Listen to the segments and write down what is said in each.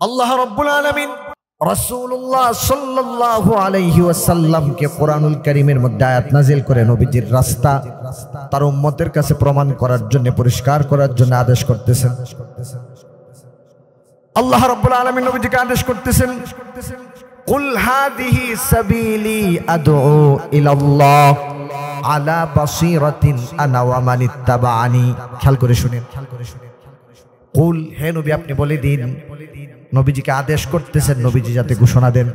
আল্লাহ রাব্বুল আলামিন রাসূলুল্লাহ সাল্লাল্লাহু আলাইহি ওয়াসাল্লামকে কোরআনুল কারীমের মধ্যে আয়াত নাযিল করে নবীজির রাস্তা তার উম্মতের কাছে প্রমাণ করার জন্য, পরিষ্কার করার জন্য আদেশ করতেছেন। আল্লাহ রাব্বুল আলামিন নবীজিকে আদেশ করতেছেন, কুল হাদিহি সাবিলি আদউ ইলাল্লাহ আলা বাসীরাতিন আনা ওয়া মান ইত্তাবাআনি। খেয়াল করে শুনেন, কুল, হে নবী আপনি বলে দিন। নবীজিকে আদেশ করতেছেন নবীজি যাতে ঘোষণা দেন।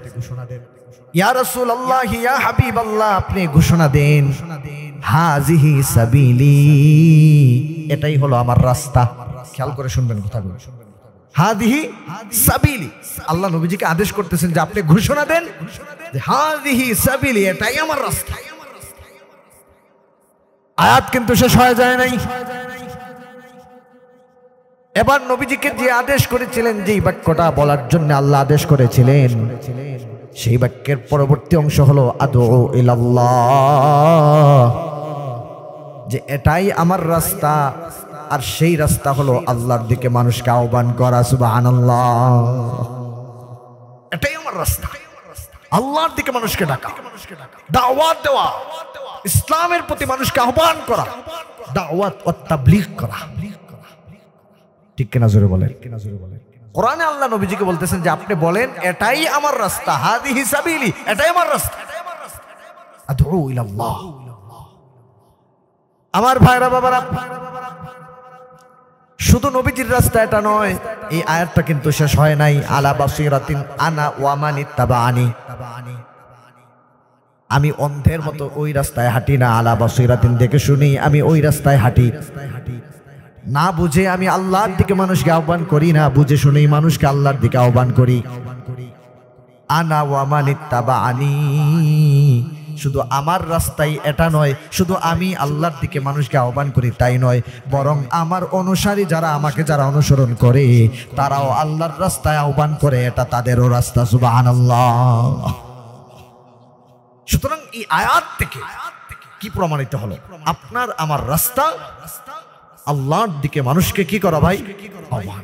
ইয়া রাসূলুল্লাহ, ইয়া হাবিবাল্লাহ, আপনি ঘোষণা দেন, হাযিহি সাবিলি, এটাই হলো আমার রাস্তা। খেয়াল করে শুনবেন কথাগুলো, হাযিহি সাবিলি। আল্লাহ নবীজিকে আদেশ করতেছেন যে আপনি ঘোষণা দেন যে হাযিহি সাবিলি, এটাই আমার রাস্তা। আয়াত কিন্তু শেষ হয়ে যায় নাই। এবার নবীজিকে যে আদেশ করেছিলেন, যে বাক্যটা বলার জন্য আল্লাহ আদেশ করেছিলেন, সেই বাক্যের পরবর্তী অংশ হলো আদউ ইলাল্লাহ, যে এটাই আমার রাস্তা। আর সেই রাস্তা হলো আল্লাহর দিকে মানুষকে আহ্বান করা। সুবহানাল্লাহ, এটাই আমার রাস্তা, আল্লাহর দিকে মানুষকে ডাকা, দাওয়াত দেওয়া, ইসলামের প্রতি মানুষকে আহ্বান করা, দাওয়াত ও তাবলীগ করা। ঠিক কিনা জোরে বলেন। কোরআনে আল্লাহ নবীজিকে বলতেছেন যে আপনি বলেন এটাই আমার রাস্তা, হাযিহি সাবিলি, এটাই আমার রাস্তা, আদউ ইলাল্লাহ। আমার ভাইরা বাবারা, শুধু নবীজির রাস্তা এটা নয়, এই আয়াতটা কিন্তু শেষ হয় নাই। আলা বাসীরাতিন আনা ওয়া মান ইত্তাবাআনি, আমি অন্ধের মতো ওই রাস্তায় হাঁটি না। আলা বাসীরাতিন, দেখে শুনি আমি ওই রাস্তায় হাঁটি না। বুঝে আমি আল্লাহর দিকে মানুষকে আহ্বান করি না, বুঝে শুনেই মানুষকে আল্লাহর দিকে আহ্বান করি। আনা ওয়া মান ইত্তাবাআনি, শুধু আমার রাস্তাই এটা নয়, শুধু আমি আল্লাহর দিকে মানুষকে আহ্বান করি তাই নয়, বরং আমার অনুসারী যারা, আমাকে যারা অনুসরণ করে, তারাও আল্লাহর রাস্তায় আহ্বান করে, এটা তাদেরও রাস্তা। সুবহানাল্লাহ। সুতরাং এই আয়াত থেকে কি প্রমাণিত হলো? আপনার আমার রাস্তা আল্লাহর দিকে মানুষকে কি করা ভাই? আহ্বান।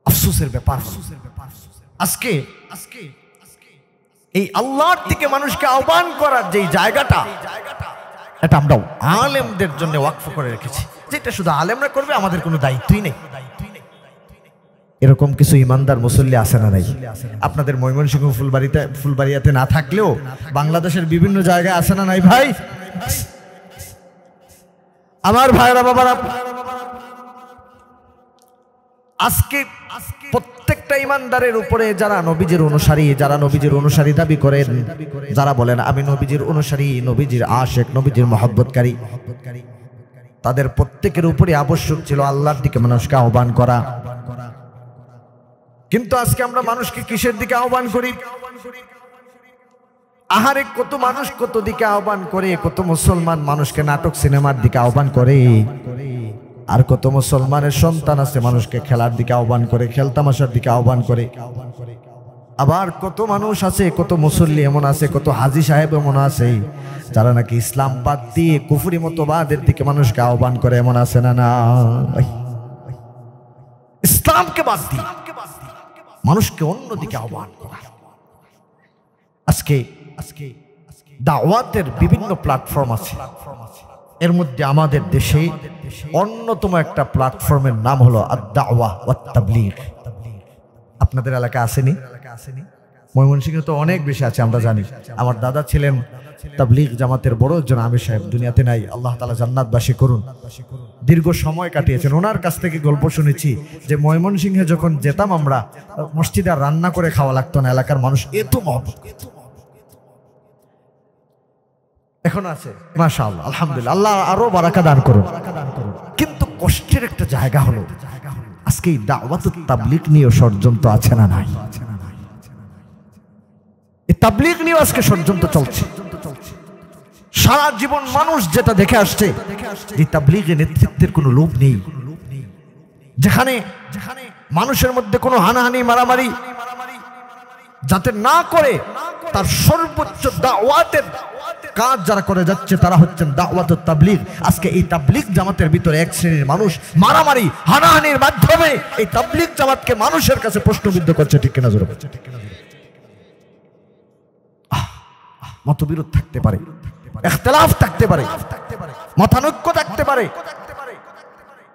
আফসোসের ব্যাপার, আজকে এই আল্লাহর দিকে মানুষকে আহ্বান করার যে জায়গাটা, এটা আমরা আলেমদের জন্য ওয়াকফ করে রেখেছি, যেটা শুধু আলেমরা করবে, আমাদের কোনো দায়িত্বই নেই। এরকম কিছু ইমানদার মুসল্লি আছে না নাই? আপনাদের ময়মনসিংহ ফুলবাড়িয়াতে না থাকলেও বাংলাদেশের বিভিন্ন জায়গায় আছে না নাই ভাই? আমার ভাইরা বাবারা, আজকে প্রত্যেকটা ইমানদারের উপরে যারা নবীজির অনুসারী, যারা নবীজির অনুসারী দাবি করেন, যারা বলেন আমি নবীজির অনুসারী, নবীজির আশিক, নবীজির মহব্বতকারী, তাদের প্রত্যেকের উপরে আবশ্যক ছিল আল্লাহর দিকে মানুষকে আহ্বান করা। কিন্তু আজকে আমরা মানুষকে কিসের দিকে আহ্বান করি? আহারে, কত মানুষ কত দিকে আহ্বান করে। কত মুসলমান মানুষকে নাটক সিনেমার দিকে আহ্বান করে, আর কত মুসলমানের সন্তান আছে মানুষকে খেলার দিকে আহ্বান করে, খেলতামাশার দিকে আহ্বান করে। আবার কত মানুষ আছে, কত মুসল্লি এমন আছে, কত হাজী সাহেব এমন আছে যারা নাকি ইসলাম বাদ দিয়ে কুফরি মতবাদের দিকে মানুষকে আহ্বান করে, এমন আছে না? না, ইসলামকে বাদ দিয়ে মানুষকে অন্যদিকে আহ্বান করা। আজকে দাওয়াতের বিভিন্ন প্ল্যাটফর্ম আছে, এর মধ্যে আমাদের দেশে অন্যতম একটা প্ল্যাটফর্মের নাম হলো আদ-দাওয়া ওয়াত তাবলীগ। আপনাদের এলাকায় আসেনি? ময়মনসিংহে তো অনেক বেশি আছে, আমরা জানি। আমার দাদা ছিলেন তাবলীগ জামাতের বড় একজন আমির সাহেব, দুনিয়াতে নাই, আল্লাহ তাআলা জান্নাতবাসী করুন। দীর্ঘ সময় কাটিয়েছেন। ওনার কাছ থেকে গল্প শুনেছি যে ময়মনসিংহে যখন যেতাম আমরা, মসজিদে আর রান্না করে খাওয়া লাগতো না, এলাকার মানুষ এত মহব্বত। এখন আছে, মাশাআল্লাহ, আলহামদুলিল্লাহ, আল্লাহ আরো বারাকা দান করুন। কিন্তু কষ্টের একটা জায়গা হলো আজকে এই দাওয়াত তাবলীগ নিয়ে ষড়যন্ত্র আছে না নাই? এই তাবলীগ নিয়ে আজকে ষড়যন্ত্র চলছে। সারা জীবন মানুষ যেটা দেখে আসছে, যে তাবলীগের নেতৃত্বের কোনো লোভ নেই, যেখানে মানুষের মধ্যে কোনো হানাহানি মারামারি যাতে না করে, তার সর্বোচ্চ দাওয়াতের কাজ যারা করে যাচ্ছে তারা হচ্ছেন দাওয়াতুত তাবলীগ। আজকে এই তাবলীগ জামাতের ভিতরে এক শ্রেণীর মানুষ মারামারি হানাহানির মাধ্যমে এই তাবলীগ জামাতকে মানুষের কাছে প্রশ্নবিদ্ধ করছে, ঠিক কিনা জোরে বলছে? মতবিরোধ থাকতে পারে, ইখতিলাফ থাকতে পারে, মতানৈক্য থাকতে পারে,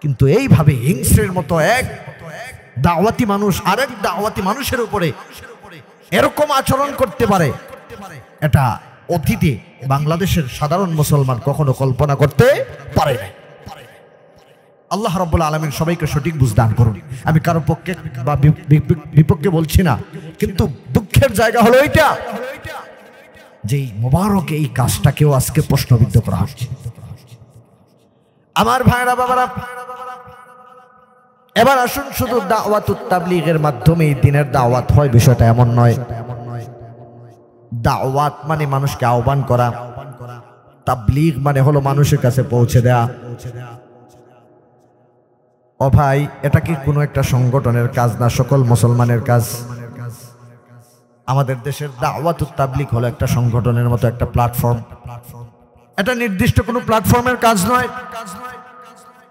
কিন্তু এইভাবে হিংস্রের মতো এক দাওয়াতি মানুষ আরেক দাওয়াতি মানুষের উপরে এরকম আচরণ করতে পারে, এটা অতীতে বাংলাদেশের সাধারণ মুসলমান কখনো কল্পনা করতে পারে না। আল্লাহ রাব্বুল আলামিন সবাইকে সঠিক বুঝ দান করুন। আমি কারো পক্ষে বা বিপক্ষে বলছি না, কিন্তু দুঃখের জায়গা হলো এইটা যে মোবারক এই কাজটাকেও আজকে প্রশ্নবিদ্ধ করা হচ্ছে। আমার ভাইরা বাবারা, এবার আসুন, শুধু দাওয়াতুত তাবলীগের মাধ্যমে দিনের দাওয়াত হয় বিষয়টা এমন নয়। দাওয়াত মানে মানুষকে আহ্বান করা, তাবলীগ মানে হলো মানুষের কাছে পৌঁছে দেয়া। ও ভাই, এটা কি কোনো একটা সংগঠনের কাজ না, সকল মুসলমানের কাজ। আমাদের দেশের দাওয়াতুত তাবলীগ হলো একটা সংগঠনের মতো একটা প্ল্যাটফর্ম। এটা নির্দিষ্ট কোনো প্ল্যাটফর্মের কাজ নয়,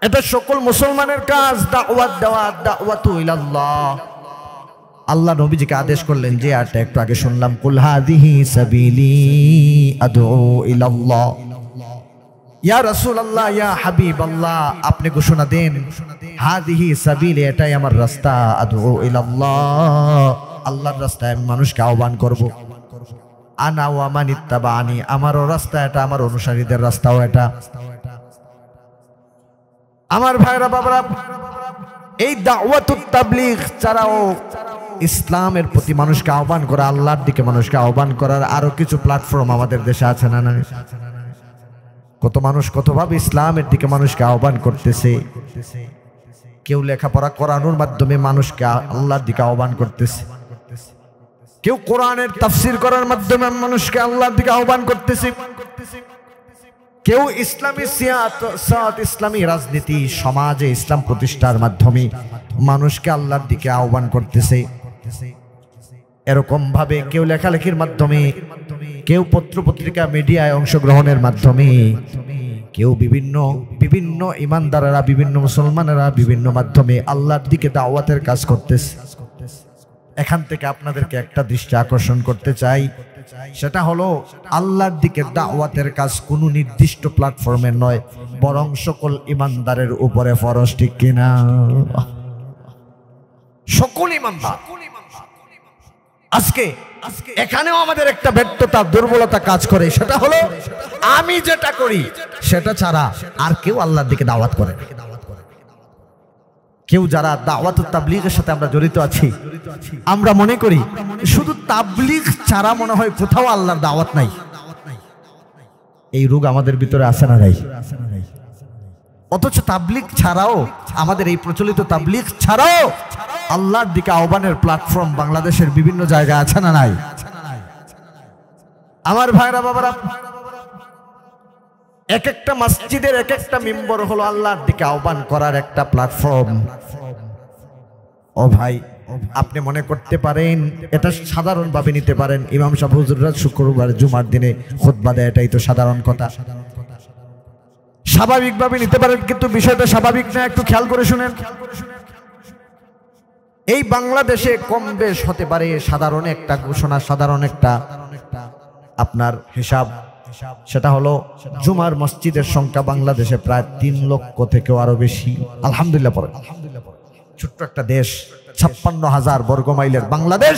এটা সকল মুসলমানের কাজ। দাওয়াত দেওয়া, দাওয়াতু ইলাল্লাহ। আল্লাহ নবীজিকে আদেশ করলেন যে আয়াতটা একটু আগে শুনলাম, কুল হাযিহি সাবিলি আদউ ইলাল্লাহ। ইয়া রাসূলুল্লাহ, ইয়া হাবিবাল্লাহ, আপনি ঘোষণা দেন, হাযিহি সাবিলি, এটাই আমার রাস্তা, আদউ ইলাল্লাহ, আল্লাহর রাস্তায় আমি মানুষকে আহ্বান করব। আনা ওয়া মান ইত্তাবানি, আমারও রাস্তা এটা, আমার অনুসারীদের রাস্তাও এটা। আমার ভাইরা বাবারা, এই দাওয়াতুত তাবলীগ ছাড়াও ইসলামের প্রতি মানুষকে আহ্বান করা, আল্লাহর দিকে মানুষকে আহ্বান করার আরো কিছু প্ল্যাটফর্ম আমাদের দেশে আছে না? কত মানুষ কতভাবে ইসলামের দিকে মানুষকে আহ্বান করতেছে। কেউ লেখাপড়া করানোর মাধ্যমে মানুষকে আল্লাহর দিকে আহ্বান করতেছে, কেউ কোরআনের তাফসীর করার মাধ্যমে মানুষকে আল্লাহর দিকে আহ্বান করতেছে, কেউ ইসলামী সিয়াসত, ইসলামী রাজনীতি, সমাজে ইসলাম প্রতিষ্ঠার মাধ্যমে মানুষকে আল্লাহর দিকে আহ্বান করতেছে। এরকম ভাবে কেউ লেখালেখির মাধ্যমে, কেউ পত্রপত্রিকা মিডিয়ায় অংশগ্রহণের মাধ্যমে, কেউ বিভিন্ন ইমানদারেরা, বিভিন্ন মুসলমানেরা বিভিন্ন মাধ্যমে আল্লাহর দিকে দাওয়াতের কাজ করতেছে। এখান থেকে আপনাদেরকে একটা দৃষ্টি আকর্ষণ করতে চাই, সেটা হলো আল্লাহর দিকে দাওয়াতের কাজ কোনো নির্দিষ্ট প্ল্যাটফর্মের নয়, বরং সকল ইমানদারের উপরে ফরজ, ঠিক কিনা? সকল ইমানদার। আজকে এখানেও আমাদের একটা ব্যর্থতা, দুর্বলতা কাজ করে, সেটা হলো আমি যেটা করি সেটা ছাড়া আর কেউ আল্লাহর দিকে দাওয়াত করে না। কেউ যারা দাওয়াতুত তাবলীগের সাথে আমরা জড়িত আছি, আমরা মনে করি শুধু তাবলীগ ছাড়া মনে হয় কোথাও আল্লাহর দাওয়াত নাই। এই রোগ আমাদের ভিতরে আছে না নাই? অথচ তাবলীগ ছাড়াও, আমাদের এই প্রচলিত তাবলীগ ছাড়াও আল্লাহর দিকে আহ্বানের প্ল্যাটফর্ম বাংলাদেশের বিভিন্ন জায়গায় আছে না নাই? আমার ভাইরা বাবারা, এক একটা মসজিদের এক একটা মেম্বার হলো আল্লাহর দিকে আহ্বান করার একটা প্ল্যাটফর্ম। ও ভাই, আপনি মনে করতে পারেন এটা সাধারণভাবে নিতে পারেন, ইমাম সাহেব হুজুররা শুক্রবার জুমার দিনে খুতবা দেয়, এটাই তো সাধারণ কথা, স্বাভাবিকভাবে নিতে পারেন, কিন্তু বিষয়টা স্বাভাবিক না। একটু খেয়াল করে শুনেন, এই বাংলাদেশে কম বেশ হতে পারে সাধারণ একটা ঘোষণা, সাধারণ একটা আপনার হিসাব, সেটা হলো জুমার মসজিদের সংখ্যা বাংলাদেশে প্রায় 3 লক্ষ থেকেও আরো বেশি। আলহামদুলিল্লাহ পড়েন। ছোট্ট একটা দেশ, 56,000 বর্গ মাইলের বাংলাদেশ,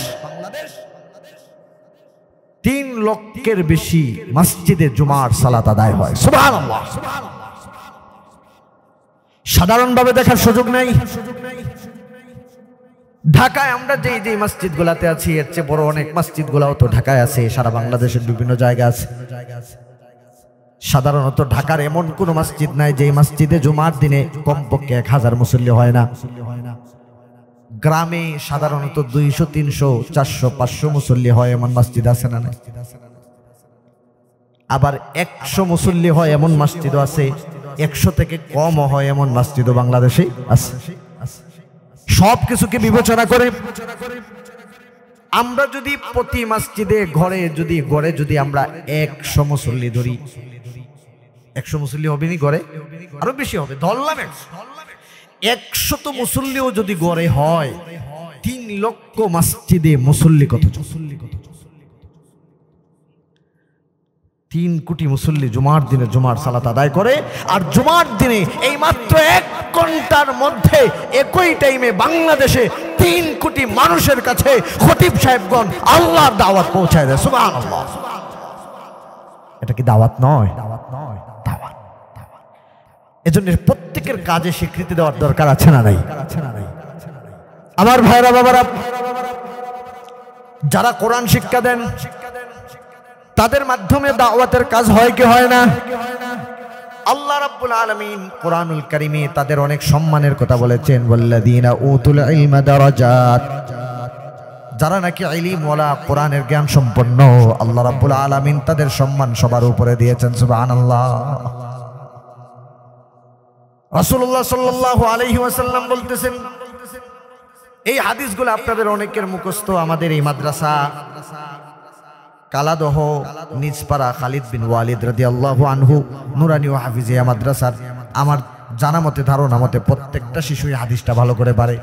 3 লক্ষের বেশি মসজিদে জুমার সালাত আদায় হয়। সুবহানাল্লাহ। সাধারণভাবে দেখার সুযোগ নেই। ঢাকায় আমরা যেই মসজিদগুলোতে আছি, এর চেয়ে বড় অনেক মসজিদগুলোও তো ঢাকায় আছে, সারা বাংলাদেশের বিভিন্ন জায়গা আছে। সাধারণত ঢাকার এমন কোন মসজিদ নাই যে মসজিদে জুমার দিনে কমপক্ষে 1000 মুসল্লি হয় না। গ্রামে সাধারণত 200, 300, 400, 500 মুসল্লি হয় এমন মসজিদ আছে না? আবার 100 মুসল্লি হয় এমন মসজিদও আছে, 100 থেকে কমও হয় এমন মসজিদও বাংলাদেশে আছে। সব কিছুকে বিবেচনা করে আমরা যদি প্রতি মসজিদে ঘরে যদি আমরা 100 মুসল্লি ধরি, 100 মুসল্লি হবে নি গড়ে, আরো বেশি হবে, ধরলাম 100 তো মুসল্লিও যদি গড়ে হয়, 3 লক্ষ মসজিদে মুসল্লি কত? 3 কোটি মুসল্লি জুমার দিনে জুমার সালাত আদায় করে। আর জুমার দিনে এই মাত্র 1 ঘন্টার মধ্যে একই টাইমে বাংলাদেশে 3 কোটি মানুষের কাছে খতিব সাহেবগণ আল্লাহর দাওয়াত পৌঁছায় দেয়। সুবহানাল্লাহ। এটা কি দাওয়াত নয়? দাওয়াত। এজন্য প্রত্যেকের কাজে স্বীকৃতি দেওয়ার দরকার আছে না নাই? আমার ভাইরা বাবারা, যারা কোরআন শিক্ষা দেন তাদের মাধ্যমে দাওয়াতের কাজ হয় কি হয় না? আল্লাহ রাব্বুল আলামিন কোরআনুল কারীমে তাদের অনেক সম্মানের কথা বলেছেন, ওয়াল্লাযীনা উতুল ইলমা দারাজাত, যারা নাকি ইলম ওয়ালা কোরআনের জ্ঞান সম্পন্ন, আল্লাহ রাব্বুল আলামিন তাদের সম্মান সবার উপরে দিয়েছেন। সুবহানাল্লাহ। রাসূলুল্লাহ সাল্লাল্লাহু আলাইহি ওয়াসাল্লাম বলতেছেন, এই হাদিসগুলো আপনাদের অনেকের মুখস্থ। আমাদের এই মাদ্রাসা কালাদহ নিজপাড়া খালিদ বিন ওয়ালিদ রাদিয়াল্লাহু আনহু নুরানি ও হাফিজিয়া মাদ্রাসার আমার জানা মতে, ধারণা মতে প্রত্যেকটা শিশুই হাদিসটা ভালো করে পারে।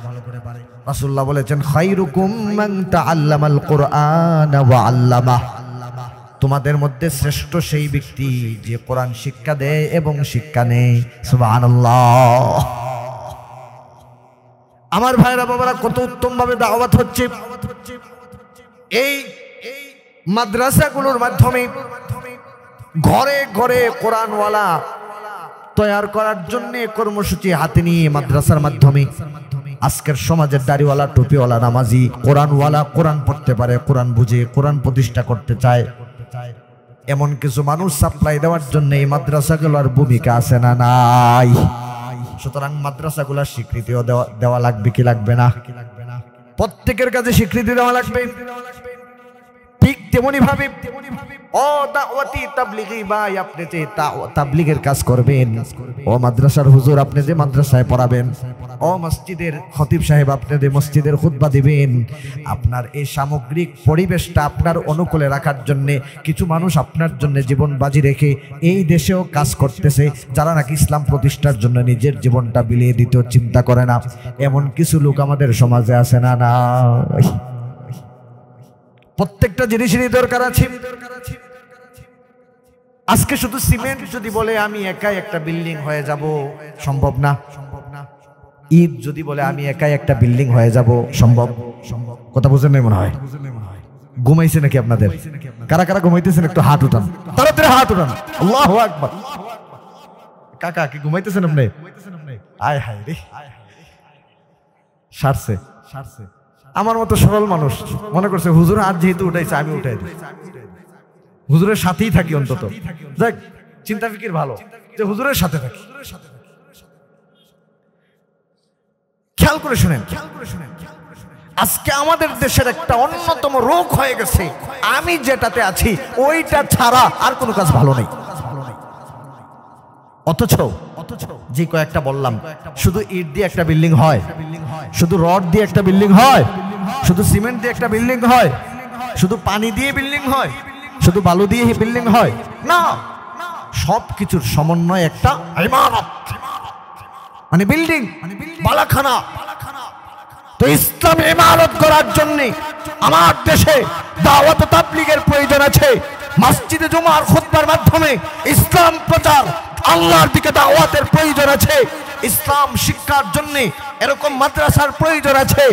রাসূলুল্লাহ বলেছেন, খায়রুকুম মান তাআল্লামাল কুরআনা ওয়া আল্লামাহ, তোমাদের মধ্যে শ্রেষ্ঠ সেই ব্যক্তি যে কোরআন শিক্ষা দেয় এবং শিক্ষা নেয়। সুবহানাল্লাহ। আমার ভাইরা বাবারা, কত উত্তম ভাবে দাওয়াত হচ্ছে। এই মাদ্রাসাগুলোর মাধ্যমে ঘরে ঘরে কোরআনওয়ালা তৈরি করার জন্য কর্মসূচি হাতে নিয়ে মাদ্রাসার মাধ্যমে আজকের সমাজের দাড়িওয়ালা, টুপিওয়ালা, নামাজি, কোরআনওয়ালা, কোরআন পড়তে পারে, কোরআন বুঝে, কোরআন প্রতিষ্ঠা করতে চায়, এমন কিছু মানুষ সাপ্লাই দেওয়ার জন্য এই মাদ্রাসাগুলোর ভূমিকা আছে না নাই? সুতরাং মাদ্রাসাগুলোর স্বীকৃতিও দেওয়া লাগবে কি লাগবে না? প্রত্যেকের কাছে স্বীকৃতি দেওয়া লাগবে। ঠিক তেমনি ভাবে ও দাওয়াতি তাবলীগী ভাই, আপনি যে তাবলীগের কাজ করবেন, ও মাদ্রাসার হুজুর আপনি যে মাদ্রাসায় পড়াবেন, ও মসজিদের খতিব সাহেব আপনি যে মসজিদের খুতবা দিবেন, আপনার এই সামগ্রিক পরিবেশটা আপনার অনুকূলে রাখার জন্য কিছু মানুষ আপনার জন্য জীবন বাজি রেখে এই দেশেও কাজ করতেছে, যারা নাকি ইসলাম প্রতিষ্ঠার জন্য নিজের জীবনটা বিলিয়ে দিতেও চিন্তা করে না। এমন কিছু লোক আমাদের সমাজে আছে না না? প্রত্যেকটা জিনিসেরই দরকার আছে। আজকে শুধু সিমেন্ট যদি বলে আমি একাই একটা বিল্ডিং হয়ে যাব, সম্ভব না। ইট যদি বলে আমি একাই একটা বিল্ডিং হয়ে যাব, সম্ভব? কথা বুঝেন নাই মনে হয়? ঘুমাইছে নাকি আপনাদের? কারা কারা ঘুমাইতেছেন একটু হাত উঠান, তাড়াতাড়ি হাত উঠান। আল্লাহু আকবার। কাকা কি ঘুমাইতেছেন আপনি? আয় হায় রে, সারছে। আমার মতো সরল মানুষ মনে করছে হুজুর হাত যেহেতু উঠাইছে আমি উঠাই দিই, হুজুরের সাথেই থাকি, অন্তত যাক চিন্তা ফিকির ভালো যে হুজুরের সাথে থাকি। খেয়াল করে শুনেন, আজকে আমাদের দেশের একটা অন্যতম রোগ হয়ে গেছে, আমি যেটাতে আছি ওইটা ছাড়া আর কোনো কাজ ভালো নেই। অথচ যে কয়েকটা বললাম, শুধু ইট দিয়ে একটা বিল্ডিং হয়, শুধু রড দিয়ে একটা বিল্ডিং হয়, শুধু সিমেন্ট দিয়ে একটা বিল্ডিং হয়, শুধু পানি দিয়ে বিল্ডিং হয়, শুধু বালু দিয়ে বিল্ডিং হয় না, সবকিছুর সমন্বয় একটা ইমারত, মানে বিল্ডিং, বালাখানা। তো ইসলাম ইমারত করার জন্য আমার দেশে দাওয়াত ও তাবলীগের প্রয়োজন আছে। মসজিদে জুমার খুতবার মাধ্যমে ইসলাম প্রচার, আল্লাহর দিকে দাওয়াতের প্রয়োজন আছে। ইসলাম শিক্ষার জন্য এরকম মাদ্রাসার প্রয়োজন আছে।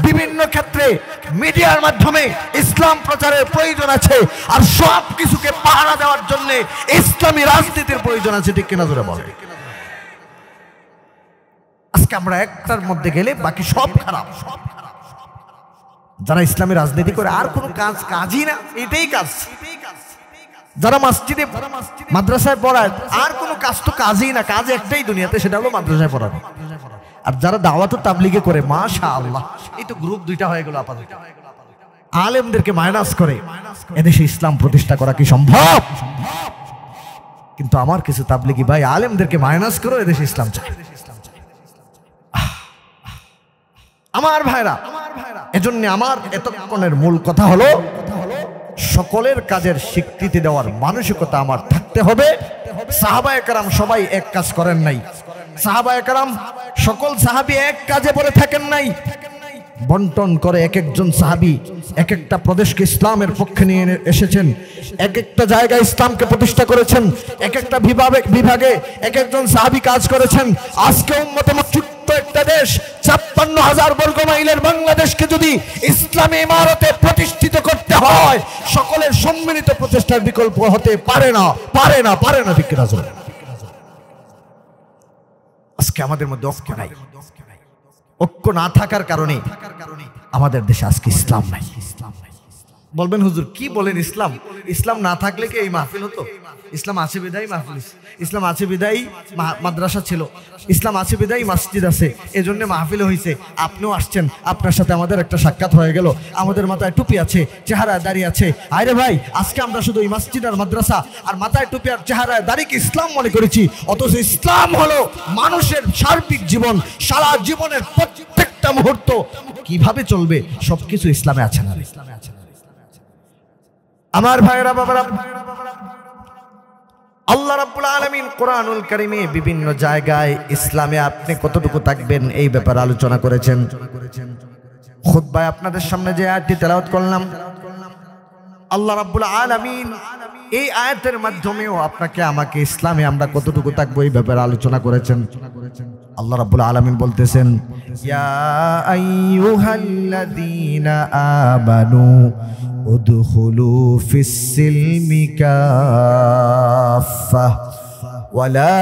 বিভিন্ন ক্ষেত্রে মিডিয়ার মাধ্যমে ইসলাম প্রচারের প্রয়োজন আছে। আর সব কিছুকে পাহারা দেওয়ার জন্য ইসলামী রাজনীতির প্রয়োজন আছে। ঠিক কিনা জোরে বলে? আজকে আমরা একটার মধ্যে গেলে বাকি সব খারাপ। যারা ইসলামী রাজনীতি করে আর কোনো কাজই না, এটাই কাজ। যারা মসজিদে মাদ্রাসায় পড়ায় আর কোনো কাজ তো কাজই না, কাজ একটাই দুনিয়াতে, সেটা হলো মাদ্রাসায় পড়ানো। আর যারা দাওয়াত ও তাবলীগে করে, মাশাআল্লাহ, এই তো গ্রুপ দুইটা হয়ে গেল আপাতত। আলেমদেরকে মাইনাস করে এদেশে ইসলাম প্রতিষ্ঠা করা কি সম্ভব? কিন্তু আমার কিছু তাবলীগী ভাই আলেমদেরকে মাইনাস করে এদেশে ইসলাম চায়। আমার ভাইরা, এজন্য আমার এতক্ষণের মূল কথা হলো সকলের কাজের স্বীকৃতি দেওয়ার মানসিকতা আমার থাকতে হবে। সাহাবায়ে কেরাম সবাই এক কাজ করেন নাই, সাহাবায়ে কেরাম সকল সাহাবী এক কাজে পড়ে থাকেন নাই, বন্টন করে এক একজন সাহাবী এক একটা প্রদেশকে ইসলামের পক্ষে নিয়ে এসেছেন, এক একটা জায়গায় ইসলামকে প্রতিষ্ঠা করেছেন, এক একটা বিভাগে এক একজন সাহাবী কাজ করেছেন। আজকে উম্মতে ছোট্ট একটা দেশ ৫৬,০০০ বর্গ মাইলের বাংলাদেশকে যদি ইসলামী ইমারতে প্রতিষ্ঠিত করতে হয়, সকলের সম্মিলিত প্রচেষ্টার বিকল্প হতে পারে না, পারে না, পারে না। ঠিক কিনা? আজকে আমাদের মধ্যে ঐক্য নাই, ঐক্য না থাকার কারণে আমাদের দেশে আজকে ইসলাম নাই। বলবেন হুজুর কি বলেন, ইসলাম ইসলাম না থাকলে কি এই মাহফিল হতো? ইসলাম আছে বিদায়ী মাহফিল, ইসলাম আছে বিদায়ী মাদ্রাসা ছিল, ইসলাম আছে বিদায়ী মসজিদ আছে, এজন্য মাহফিল হয়েছে। আপনিও আসছেন, আপনার সাথে আমাদের একটা সাক্ষাৎ হয়ে গেল, আমাদের মাথায় টুপি আছে, চেহারায় দাঁড়িয়ে আছে। আরে ভাই, আজকে আমরা শুধু এই মসজিদ আর মাদ্রাসা আর মাথায় টুপি আর চেহারায় দাঁড়িয়ে ইসলাম মনে করেছি, অথচ ইসলাম হলো মানুষের সার্বিক জীবন, সারা জীবনের প্রত্যেকটা মুহূর্ত কিভাবে চলবে সবকিছু ইসলামে আছে না? আমার ভাইরা বাবারা, আল্লাহ রাব্বুল আলামিন কোরআনুল কারীমে বিভিন্ন জায়গায় ইসলামে আপনি কতটুকু থাকবেন এই ব্যাপারে আলোচনা করেছেন। খুতবায় আপনাদের সামনে যে আয়াতটি তেলাওয়াত করলাম, আল্লাহ রাব্বুল আলামিন এই আয়াতের মাধ্যমেও আপনাকে আমাকে ইসলামে আমরা কতটুকু থাকবো এই ব্যাপারে আলোচনা করেছেন। আল্লাহ রাব্বুল আলামিন বলতেছেন, ইয়া আইয়ুহাল্লাযীনা আমানু উদখুলু ফিস-সিলমি কাফা ওয়া লা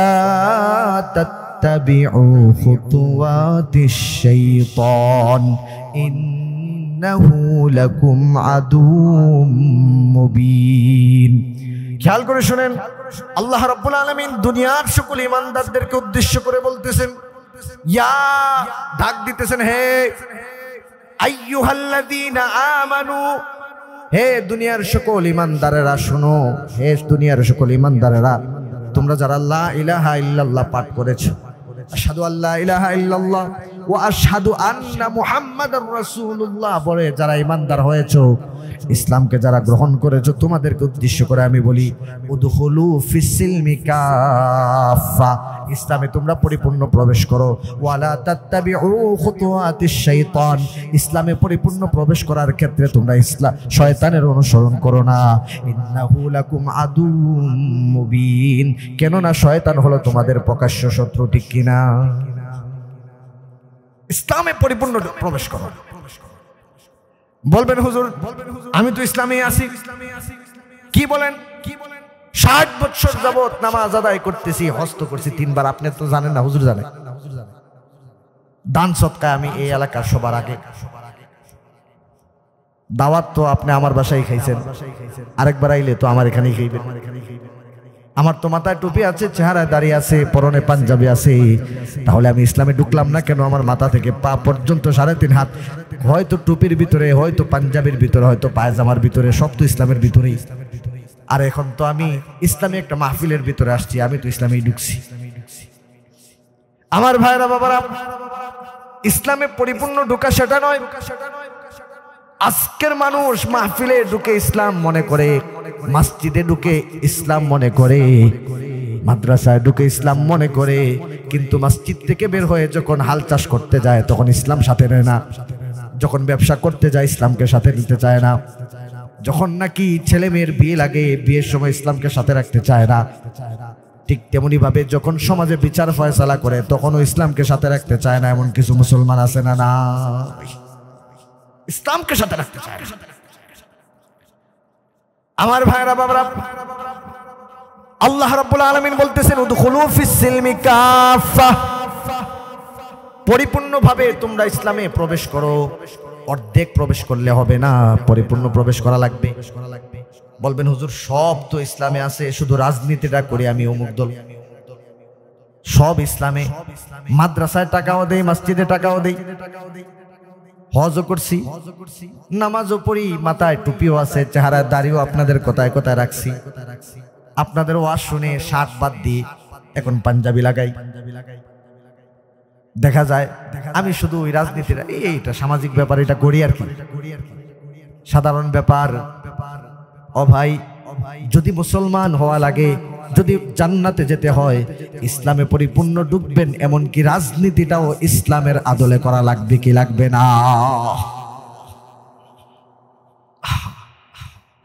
তাত্তাবিউ খুতুওয়াতিশ শাইতান ইন্নাহু লাকুম আদুউম মুবিন। খেয়াল করে শুনেন, আল্লাহ রাব্বুল আলামিন দুনিয়ার সকল ঈমানদারদেরকে উদ্দেশ্য করে বলতেছেন, ইয়া ডাক দিতেছেন, হে আইয়ুহাল্লাযীনা আমানু, হে দুনিয়ার সকল ঈমানদারেরা শোনো, হে দুনিয়ার সকল ঈমানদারেরা, তোমরা যারা লা ইলাহা ইল্লাল্লাহ পাঠ করেছো, আশহাদু আল্লা ইলাহা ইল্লাল্লাহ ওয়া আশহাদু আন্না মুহাম্মাদার রাসূলুল্লাহ বলে যারা ঈমানদার হয়েছো, ইসলামকে যারা গ্রহণ করেছো, তোমাদেরকে উদ্দেশ্য করে আমি বলি, উদখুলু ফিস-সিলমি কাফা, ইসলামে তোমরা পরিপূর্ণ প্রবেশ করো। ওয়ালা তাত্তাবিউ খুতুওয়াতিশ শাইতান, ইসলামে পরিপূর্ণ প্রবেশ করার ক্ষেত্রে তোমরা শয়তানের অনুসরণ করো না। ইন্নাহু লাকুম আদুউম মুবিন, কেননা শয়তান হলো তোমাদের প্রকাশ্য শত্রু। ঠিক কিনা? ইসলামে পরিপূর্ণ প্রবেশ করো। বলবেন হুজুর আমি তো ইসলামে আছি, কি বলেন? 60 বছর যাবত নামাজ আদায় করতেছি, হজ করছি 3 বার, আপনি তো জানেন না, হুজুর জানে। দান সদকায় আমি এই এলাকার সবার আগে, দাওয়াত তো আপনি আমার বাসায় খাইছেন, আরেকবার আইলে তো আমার এখানেই খাইবেন। আমার তো মাথায় টুপি আছে, চেহারায় দাঁড়িয়ে আছে, পরনে পাঞ্জাবি আছে, তাহলে আমি ইসলামে ঢুকলাম না কেন? আমার মাথা থেকে পা পর্যন্ত 3.5 হাত, হয়তো টুপির ভিতরে, হয়তো পাঞ্জাবির ভিতরে, হয়তো পায়জামার ভিতরে, সব তো ইসলামের ভিতরেই। আর এখন তো আমি ইসলামী একটা মাহফিলের ভিতরে আসছি, আমি তো ইসলামে ঢুকছি। আমার ভাইরা বাবারা, ইসলামে পরিপূর্ণ ঢোকা সেটা নয়। আজকের মানুষ মাহফিলে ঢুকে ইসলাম মনে করে, মসজিদে ঢুকে ইসলাম মনে করে, মাদ্রাসায় ঢুকে ইসলাম মনে করে, কিন্তু মসজিদ থেকে বের হয়ে যখন হাল চাষ করতে যায় তখন ইসলাম সাথে নেয় না, যখন ব্যবসা করতে যায় ইসলামকে সাথে নিতে চায় না, যখন নাকি ছেলে মেয়ের বিয়ে লাগে বিয়ের সময় ইসলামকে সাথে রাখতে চায় না, ঠিক তেমনি ভাবে যখন সমাজে বিচার ফয়সালা করে তখনও ইসলামকে সাথে রাখতে চায় না। এমন কিছু মুসলমান আছে না? না, ইসলামকে সাথে রাখতে চায় না। আমার ভাইরা বাবারা, আল্লাহ রাব্বুল আলামিন বলতেছেন, উদখুলু ফিস-সিলমি কাফা, পরিপূর্ণভাবে তোমরা ইসলামে প্রবেশ করো। অর্ধেক প্রবেশ করলে হবে না, পরিপূর্ণ প্রবেশ করা লাগবে। বলবেন হুজুর সব তো ইসলামে আছে, শুধু রাজনীতিটা করি আমি অমুক দল। সব ইসলামে, মাদ্রাসায় টাকাও দেই, মসজিদে টাকাও দেই, হজও করছি, নামাজও পড়ি, মাথায় টুপিও আছে, চেহারায় দাড়িও আপনাদের কোথায় কোথায় রাখছি। আপনাদের ওয়াজ শুনে শার্ট বাদ দিয়ে এখন পাঞ্জাবি লাগাই। দেখা যায় আমি শুধু ওই রাজনীতির এইটা সামাজিক ব্যাপার এটা করি আর কি, সাধারণ ব্যাপার। ও ভাই, যদি মুসলমান হওয়া লাগে, যদি জান্নাতে যেতে হয়, ইসলামে পরিপূর্ণ ডুববেন, এমনকি রাজনীতিটাও ইসলামের আদলে করা লাগবে কি লাগবে না?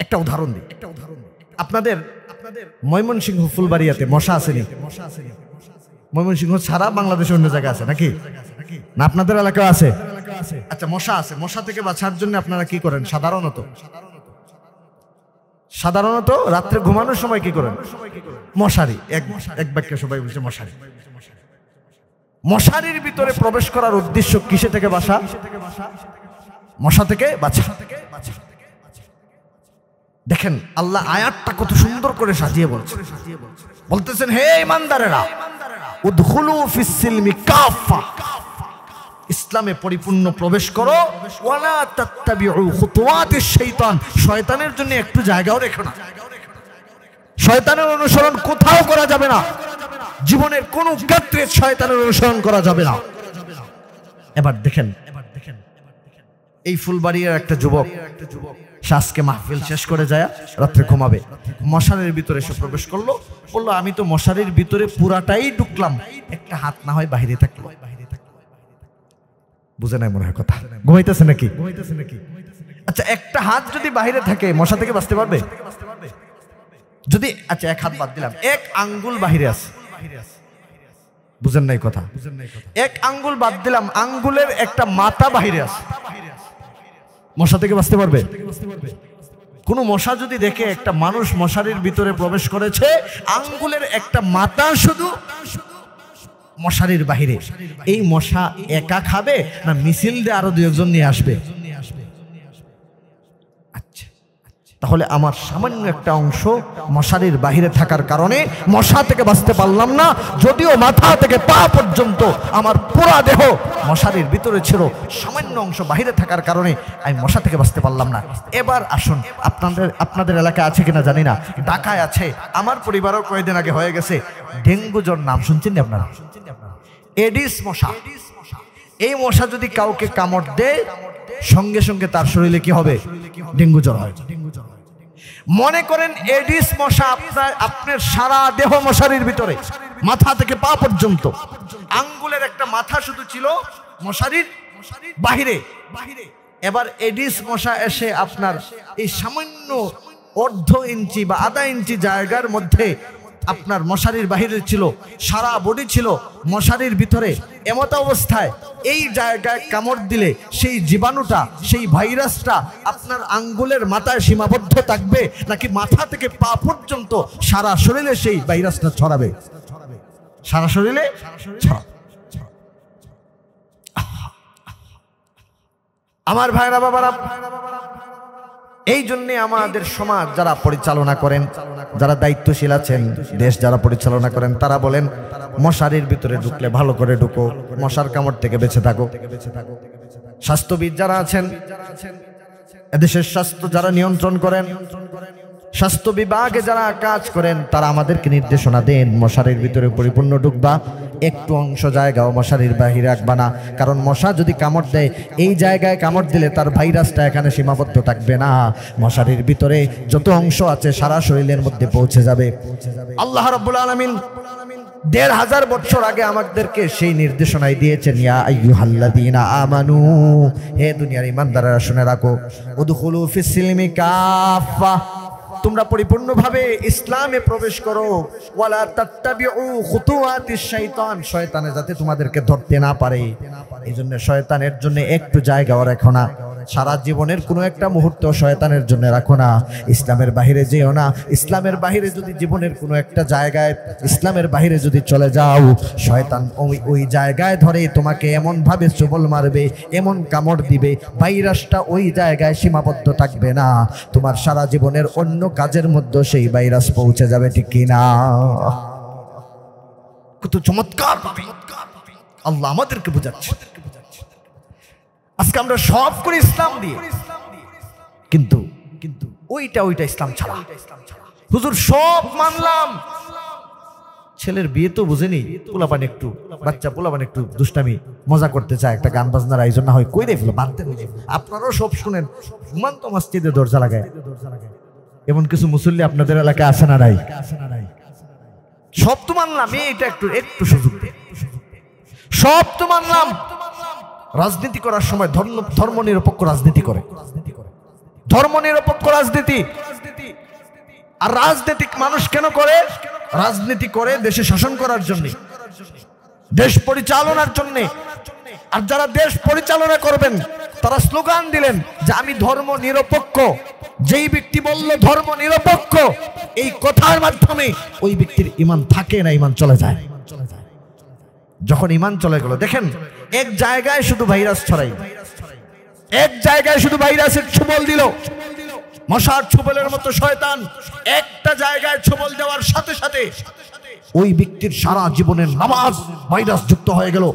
একটা উদাহরণ দিই। আপনাদের ময়মনসিংহ ফুলবাড়িয়াতে মশা আসেনি? ময়মনসিংহ ছাড়া বাংলাদেশে অন্য জায়গায় আছে নাকি? না আপনাদের এলাকায় আছে? আচ্ছা, মশা আছে। মশা থেকে বাঁচার জন্য আপনারা কি করেন? সাধারণত রাত্রে ঘুমানোর সময় কি করেন? মশারি। এক বাক্যে সবাই বলছে মশারি। মশারির ভিতরে প্রবেশ করার উদ্দেশ্য কিসে থেকে বাঁচা? মশা থেকে বাঁচা। দেখেন আল্লাহ আয়াতটা কত সুন্দর করে সাজিয়ে বলতেছেন, হে ঈমানদারেরা, উদখুলু ফিস সিলমি কাফা, ইসলামে পরিপূর্ণ প্রবেশ করো, ওয়ালা তাত্তাবিউ খুতুওয়াতিশ শাইতান, শয়তানের জন্য একটু জায়গাও রেখো না। শয়তানের অনুসরণ কোথাও করা যাবে না, জীবনের কোন ক্ষেত্রে শয়তানের অনুসরণ করা যাবে না। এবার দেখেন এই ফুলবাড়িয়ার একটা যুবক আজকে মাহফিল শেষ করে যায় রাত্রে ঘুমাবে, মশারির ভিতরে এসে প্রবেশ করলো, বললো আমি তো মশারির ভিতরে পুরাটাই ঢুকলাম, একটা হাত না হয় বাহিরে থাকলো। বুঝে নাই মনে হয় কথা? ঘুমাইতেছে নাকি? আচ্ছা, একটা হাত যদি বাহিরে থাকে মশা থেকে বাঁচতে পারবে? যদি আচ্ছা এক হাত বাদ দিলাম, এক আঙ্গুল বাহিরে আছে, বুঝেন নাই কথা? এক আঙ্গুল বাদ দিলাম, আঙ্গুলের একটা মাথা বাহিরে আছে, মশা থেকে বাঁচতে পারবে? কোন মশা যদি দেখে একটা মানুষ মশারির ভিতরে প্রবেশ করেছে, আঙ্গুলের একটা মাথা শুধু মশারির বাহিরে, এই মশা একা খাবে না মিছিল দিয়ে আরো দুই একজন নিয়ে আসবে? আচ্ছা, তাহলে আমার সামান্য একটা অংশ মশারির বাহিরে থাকার কারণে মশা থেকে বাঁচতে পারলাম না, যদিও মাথা থেকে পা পর্যন্ত আমার পুরা দেহ মশারির ভিতরে ছিল, সামান্য অংশ বাহিরে থাকার কারণে আমি মশা থেকে বাঁচতে পারলাম না। এবার আসুন, আপনাদের এলাকায় আছে কিনা জানি না, ঢাকায় আছে, আমার পরিবারও কয়েকদিন আগে হয়ে গেছে, ডেঙ্গু জ্বর। নাম শুনছেন না আপনারা? এডিস মশা। এই মশা যদি কাউকে কামড় দেয়, সঙ্গে সঙ্গে তার শরীরে কি হবে? ডেঙ্গু জ্বর হয়। মনে করেন এডিস মশা আপনার সারা দেহ মশারির ভিতরে, মাথা থেকে পা পর্যন্ত, আঙ্গুলের একটা মাথা শুধু ছিল মশারির বাহিরে। এবার এডিস মশা এসে আপনার এই সামান্য অর্ধ ইঞ্চি বা আধা ইঞ্চি জায়গার মধ্যে আপনার মশারির বাহিরে ছিল, সারা বডি ছিল মশারির ভিতরে। এমত অবস্থায় এই জায়গায় কামড় দিলে সেই জীবাণুটা, সেই ভাইরাসটা আপনার আঙ্গুলের মাথায় সীমাবদ্ধ থাকবে, নাকি মাথা থেকে পা পর্যন্ত সারা শরীরে সেই ভাইরাসটা ছড়াবে? সারা শরীরে। আমার ভাইরা বাবারা, এই জন্যে আমাদের সমাজ যারা পরিচালনা করেন, যারা দায়িত্বশীল আছেন, দেশ যারা পরিচালনা করেন, তারা বলেন মশারির ভিতরে ঢুকলে ভালো করে ঢুকো, মশার কামড় থেকে বেঁচে থাকো। স্বাস্থ্যবিদ যারা আছেন, এদেশের স্বাস্থ্য যারা নিয়ন্ত্রণ করেন, স্বাস্থ্য বিভাগে যারা কাজ করেন, তারা আমাদেরকে নির্দেশনা দেন মশারির ভিতরে পরিপূর্ণ ঢুকবা, একটু অংশ জায়গাও মশারির বাহিরে রাখবা না, কারণ মশা যদি কামড় দেয়, এই জায়গায় কামড় দিলে তার ভাইরাসটা এখানে সীমাবদ্ধ থাকবে না, মশারির ভিতরে যত অংশ আছে সারা শরীরের মধ্যে পৌঁছে যাবে। আল্লাহ রাব্বুল আলামিন ১৫০০ বছর আগে আমাদেরকে সেই নির্দেশনাই দিয়েছেন, ইয়া আইয়ুহাল্লাযীনা আমানু, হে দুনিয়ার ঈমানদাররা শুনে রাখো, উদখুলু ফিস সিলমি কাফা, তোমরা পরিপূর্ণভাবে ইসলামে প্রবেশ করো, ওয়ালা তাত্তাবিউ খুতুওয়াতিশ শাইতান, শয়তানে যাতে তোমাদেরকে ধরতে না পারে, এইজন্য শয়তানের জন্য একটু জায়গাও রাখো না, সারা জীবনের কোনো একটা মুহূর্ত শয়তানের জন্য রাখো না, ইসলামের বাহিরে যেও না। ইসলামের বাহিরে যদি জীবনের কোনো একটা জায়গায়, ইসলামের বাহিরে যদি চলে যাও, শয়তান ওই জায়গায় ধরে তোমাকে এমনভাবে চুবল মারবে, এমন কামড় দিবে, ভাইরাসটা ওই জায়গায় সীমাবদ্ধ থাকবে না, তোমার সারা জীবনের অন্য কাজের মধ্যে সেই ভাইরাস পৌঁছে যাবে, ঠিক কিনা? কত চমৎকার আল্লাহ আমাদেরকে বোঝাচ্ছে। আজকে আমরা সব করে ইসলাম দিয়ে, কিন্তু ওইটা ইসলাম ছাড়া। হুজুর সব মানলাম, ছেলের বিয়ে তো বুঝেনি, পোলাপান একটু বাচ্চা পোলাপান একটু দুষ্টামি মজা করতে চায়, একটা গান বাজনার আয়োজন না হয় কইরে ফেলো, বাদ দেন। আপনারাও সব শুনেন, ঘুমান্ত মসজিদে দরজা লাগায়, এমন কিছু মুসল্লি আপনাদের এলাকায় আছে না নাই? সব তো মানলাম, এটা একটু একটু সুযোগ দেন, সব তো মানলাম। রাজনীতি করার সময় ধর্ম নিরপেক্ষ রাজনীতি করে, ধর্ম নিরপেক্ষ রাজনীতি। আর রাজনৈতিক মানুষ কেন করে? রাজনীতি করে দেশে শাসন করার জন্য, দেশ পরিচালনার জন্য। আর যারা দেশ পরিচালনা করবেন তারা স্লোগান দিলেন যে আমি ধর্ম নিরপেক্ষ। যেই ব্যক্তি বলল ধর্ম নিরপেক্ষ, এই কথার মাধ্যমে ওই ব্যক্তির ঈমান থাকে না, ঈমান চলে যায়। যখন ঈমান চলে গেল, দেখেন এক জায়গায় শুধু ভাইরাস ছড়াই, এক জায়গায় শুধু ভাইরাসের ছোবল দিল, মশার ছোবলের মতো শয়তান একটা জায়গায় ছোবল দেওয়ার সাথে সাথে ওই ব্যক্তির সারা জীবনের নামাজ ভাইরাস যুক্ত হয়ে গেল,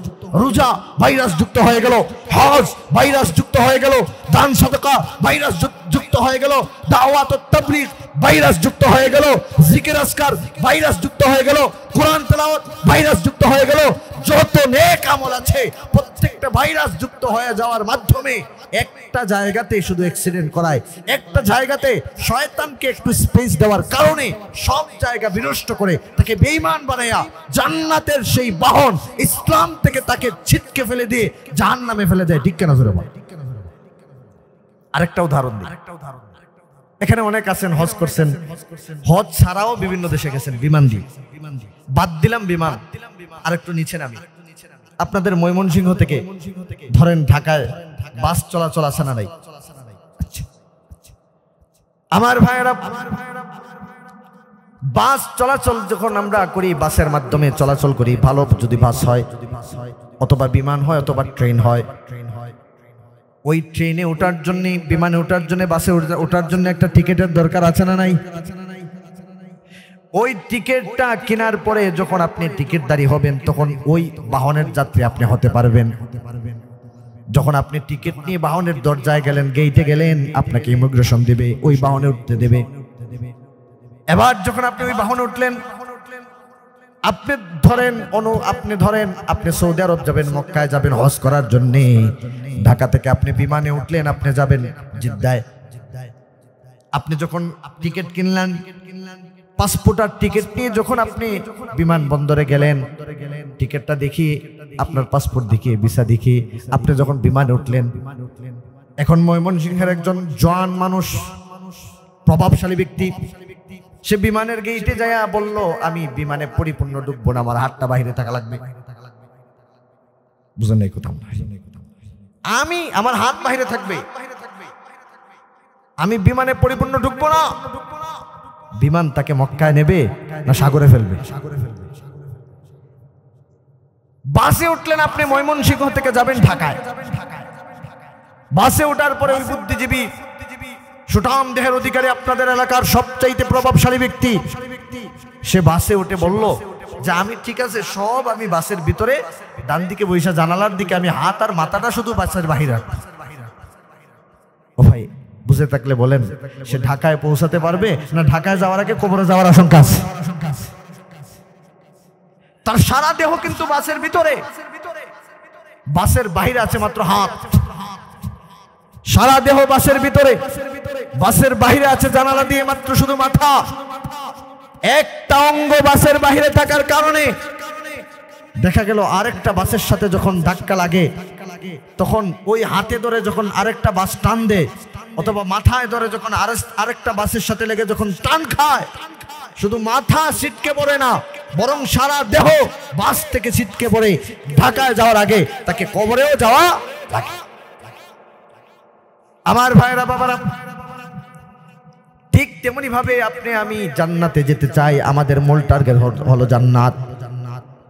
রোজা ভাইরাস যুক্ত হয়ে গেল, হজ ভাইরাস যুক্ত হয়ে গেল, দান সাদকা ভাইরাস যুক্ত হয়ে গেল, দাওয়াত ও তাবলীগ ভাইরাস যুক্ত হয়ে গেল, জিকির আজকার ভাইরাস যুক্ত হয়ে গেল, কোরআন তেলাওয়াত ভাইরাস যুক্ত হয়ে গেল। যত নেক আমল আছে প্রত্যেকটা ভাইরাস যুক্ত হয়ে যাওয়ার মাধ্যমে একটা জায়গাতে শুধু অ্যাক্সিডেন্ট করায়, একটা জায়গাতে শয়তানকে একটু স্পেস দেওয়ার কারণে সব জায়গা বিনষ্ট করে তাকে বেঈমান বানায়া জান্নাতের সেই বাহন ইসলাম থেকে তাকে ছিটকে ফেলে দিয়ে জাহান্নামে ফেলে দেয়। ঠিক কেনা জোরে বল। আরেকটা উদাহরণ দিই, এখানে অনেক আছেন হজ করছেন, হজ ছাড়াও বিভিন্ন দেশে গেছেন বিমান দিয়ে, বাদ দিলাম বিমান, আরেকটু নিচে নামি। আপনাদের ময়মনসিংহ থেকে ধরেন ঢাকায় বাস চলাচল আছে না নাই? আমার ভাইয়েরা, বাস চলাচল যখন আমরা করি, বাসের মাধ্যমে চলাচল করি, ভালো যদি বাস হয় অথবা বিমান হয় অথবা ট্রেন হয়, ওই ট্রেনে ওঠার জন্য, বিমানে ওঠার জন্য, বাসে ওঠার জন্য একটা টিকিটের দরকার আছে না নাই? ওই টিকিটটা কেনার পরে যখন আপনি টিকিটদারি হবেন তখন ওই বাহনের যাত্রী আপনি হতে পারবেন। যখন আপনি টিকিট নিয়ে বাহনের দরজায় গেলেন, গেইটে গেলেন, আপনাকে ইমিগ্রেশন দেবে, ওই বাহনে উঠতে দেবে। এবার যখন আপনি ওই বাহনে উঠলেন, আপনি ধরেন আপনি সৌদি আরব যাবেন, মক্কায় যাবেন হজ করার জন্য। ঢাকা থেকে আপনি বিমানে উঠলেন, আপনি যাবেন জিদ্দায়। আপনি যখন টিকিট কিনলেন, পাসপোর্ট আর টিকিট নিয়ে যখন আপনি বিমানবন্দরে গেলেন, টিকিটটা দেখিয়ে, আপনার পাসপোর্ট দেখিয়ে, ভিসা দেখিয়ে আপনি যখন বিমানে উঠলেন, এখন ময়মনসিংহের একজন জওয়ান মানুষ, প্রভাবশালী ব্যক্তি, সে বিমানের গেইটে যায় বলল আমি বিমানে পরিপূর্ণ ঢুকবো না, আমার হাতটা বাইরে থাকা লাগবে। বুঝেন নাই কথা? আমার হাত বাইরে থাকবে, আমি বিমানে পরিপূর্ণ ঢুকবো না। বিমান তাকে মক্কায় নেবে না সাগরে ফেলবে? বাসে উঠলেন আপনি, ময়মনসিংহ থেকে যাবেন ঢাকায়। বাসে ওঠার পরে ওই বুদ্ধিজীবী, সুঠাম দেহের অধিকারী, আপনাদের এলাকার সবচাইতে প্রভাবশালী ব্যক্তি, সে বাসে উঠে বলল যে আমি ঠিক আছে সব, আমি বাসের ভিতরে ডান দিকে বৈশা জানালার দিকে আমি হাত আর মাথাটা শুধু বাসের বাহিরে। ও ভাই, বুঝে থাকলে বলেন, সে ঢাকায় পৌঁছাতে পারবে না ঢাকায় যাওয়ার আগে কবরে যাওয়ার আশঙ্কা আছে? তার সারা দেহ কিন্তু বাসের ভিতরে, বাসের বাহিরে আছে মাত্র হাত। সারা দেহ বাসের ভিতরে, বাসের বাহিরে আছে জানালা দিয়ে মাত্র শুধু মাথা। একটা অঙ্গ বাসের বাহিরে থাকার কারণে দেখা গেল আরেকটা বাসের সাথে যখন ধাক্কা লাগে, তখন ওই হাতে ধরে যখন আরেকটা বাস টান দেয়, অথবা মাথায় ধরে যখন আরেকটা বাসের সাথে লেগে যখন টান খায়, শুধু মাথা ছিটকে পড়ে না, বরং সারা দেহ বাস থেকে ছিটকে পড়ে ঢাকায় যাওয়ার আগে তাকে কবরেও যাওয়া লাগে। আমার ভাইরা, বাবারা, ঠিক তেমনি ভাবে আপনি আমি জান্নাতে যেতে চাই। আমাদের মূল টার্গেট হলো জান্নাত,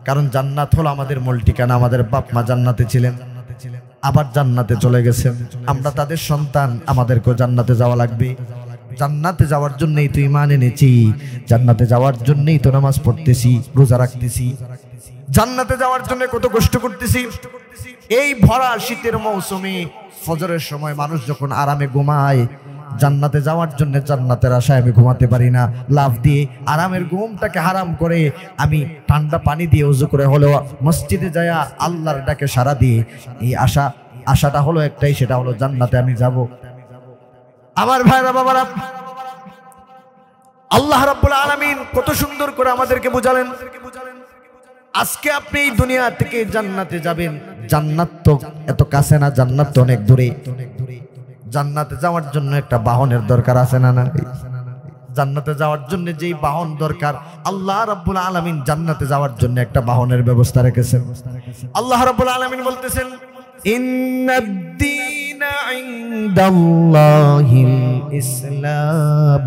কারণ জান্নাত হলো আমাদের মূল ঠিকানা। আমাদের বাপ মা জান্নাতে ছিলেন, আবার জান্নাতে চলে গেছেন। আমরা তাদের সন্তান, আমাদেরকেও জান্নাতে যাওয়া লাগবে। জান্নাতে যাওয়ার জন্যই তো ঈমান এনেছি, জান্নাতে যাওয়ার জন্যই তো নামাজ পড়তেছি, রোজা রাখতেছি, জান্নাতে যাওয়ার জন্য কত কষ্ট করতেছি। এই ভরা শীতের মৌসুমে ফজরের সময় মানুষ যখন আরামে ঘুমায়, জান্নাতে যাওয়ার জন্য জান্নাতের আশায় আমি ঘুমাতে পারি না, লাফ দিয়ে আরামের ঘুমটাকে হারাম করে আমি ঠান্ডা পানি দিয়ে ওযু করে হলেও মসজিদে যায়া আল্লাহর ডাকে সাড়া দিয়ে এই আশাটা হলো একটাই, সেটা হলো জান্নাতে আমি যাব। আমার ভাইরা বাবারা, আল্লাহ রাব্বুল আলামিন কত সুন্দর করে আমাদেরকে বুঝালেন। আজকে আপনি এই দুনিয়া থেকে জান্নাতে যাবেন, জান্নাত তো এত কাছে না, জান্নাত তো অনেক দূরে। জান্নাতে যাওয়ার জন্য একটা বাহনের দরকার আছে না? না, জান্নাতে যাওয়ার জন্য যেই বাহন দরকার, আল্লাহ রাব্বুল আলামিন জান্নাতে যাওয়ার জন্য একটা বাহনের ব্যবস্থা রেখেছেন। আল্লাহ রাব্বুল আলামিন বলতেছেন, ইন্নাদ-দীনা ইনদাল্লাহিল ইসলাম।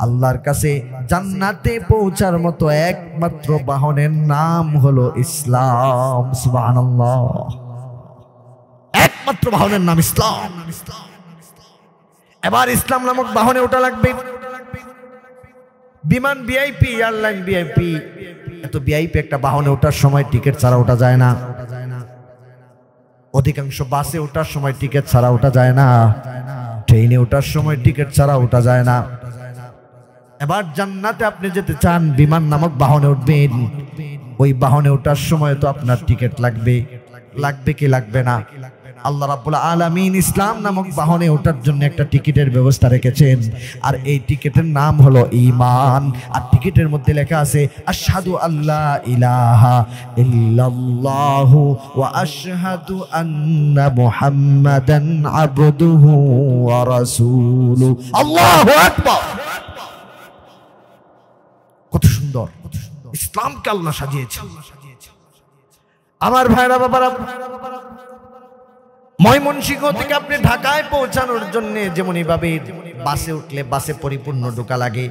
আল্লাহর কাছে জান্নাতে পৌঁছার মতো একমাত্র বাহনের নাম হলো ইসলাম। সুবহানাল্লাহ, একমাত্র বাহনের নাম ইসলাম। এবার ইসলাম নামক বাহনে ওঠা লাগবে। বিমান ভিআইপি, এয়ারলাইন ভিআইপি, এত ভিআইপি একটা বাহনে ওঠার সময় টিকিট ছাড়া ওঠা যায় না। অধিকাংশ বাসে ওঠার সময় টিকিট ছাড়া ওঠা যায় না, ট্রেনে ওঠার সময় টিকিট ছাড়া ওঠা যায় না। এবার জান্নাতে আপনি যেতে চান, বিমান নামক বাহনে উঠবেন। ওই বাহনে ওঠার সময় তো আপনার টিকিট লাগবে, লাগবে কি লাগবে না? আল্লাহ রাব্বুল আলামিন ইসলাম নামক বাহনে ওঠার জন্য একটা টিকিটের ব্যবস্থা রেখেছেন, আর এই টিকিটের নাম হলো ঈমান। আর টিকিটের মধ্যে লেখা আছে আশহাদু আল্লা ইলাহা ইল্লাল্লাহু ওয়া আশহাদু আন্না মুহাম্মাদান আবদুহু ওয়া রাসূলুহু। আল্লাহু আকবার। কত সুন্দর ইসলামকে আল্লাহ সাজিয়েছে। আমার ভাইরা বাবারা, ময়মনসিংহ থেকে আপনি ঢাকায় পৌঁছানোর জন্য যেমনই ভাবে বাসে উঠলে বাসে পরিপূর্ণ ঢোকা লাগে,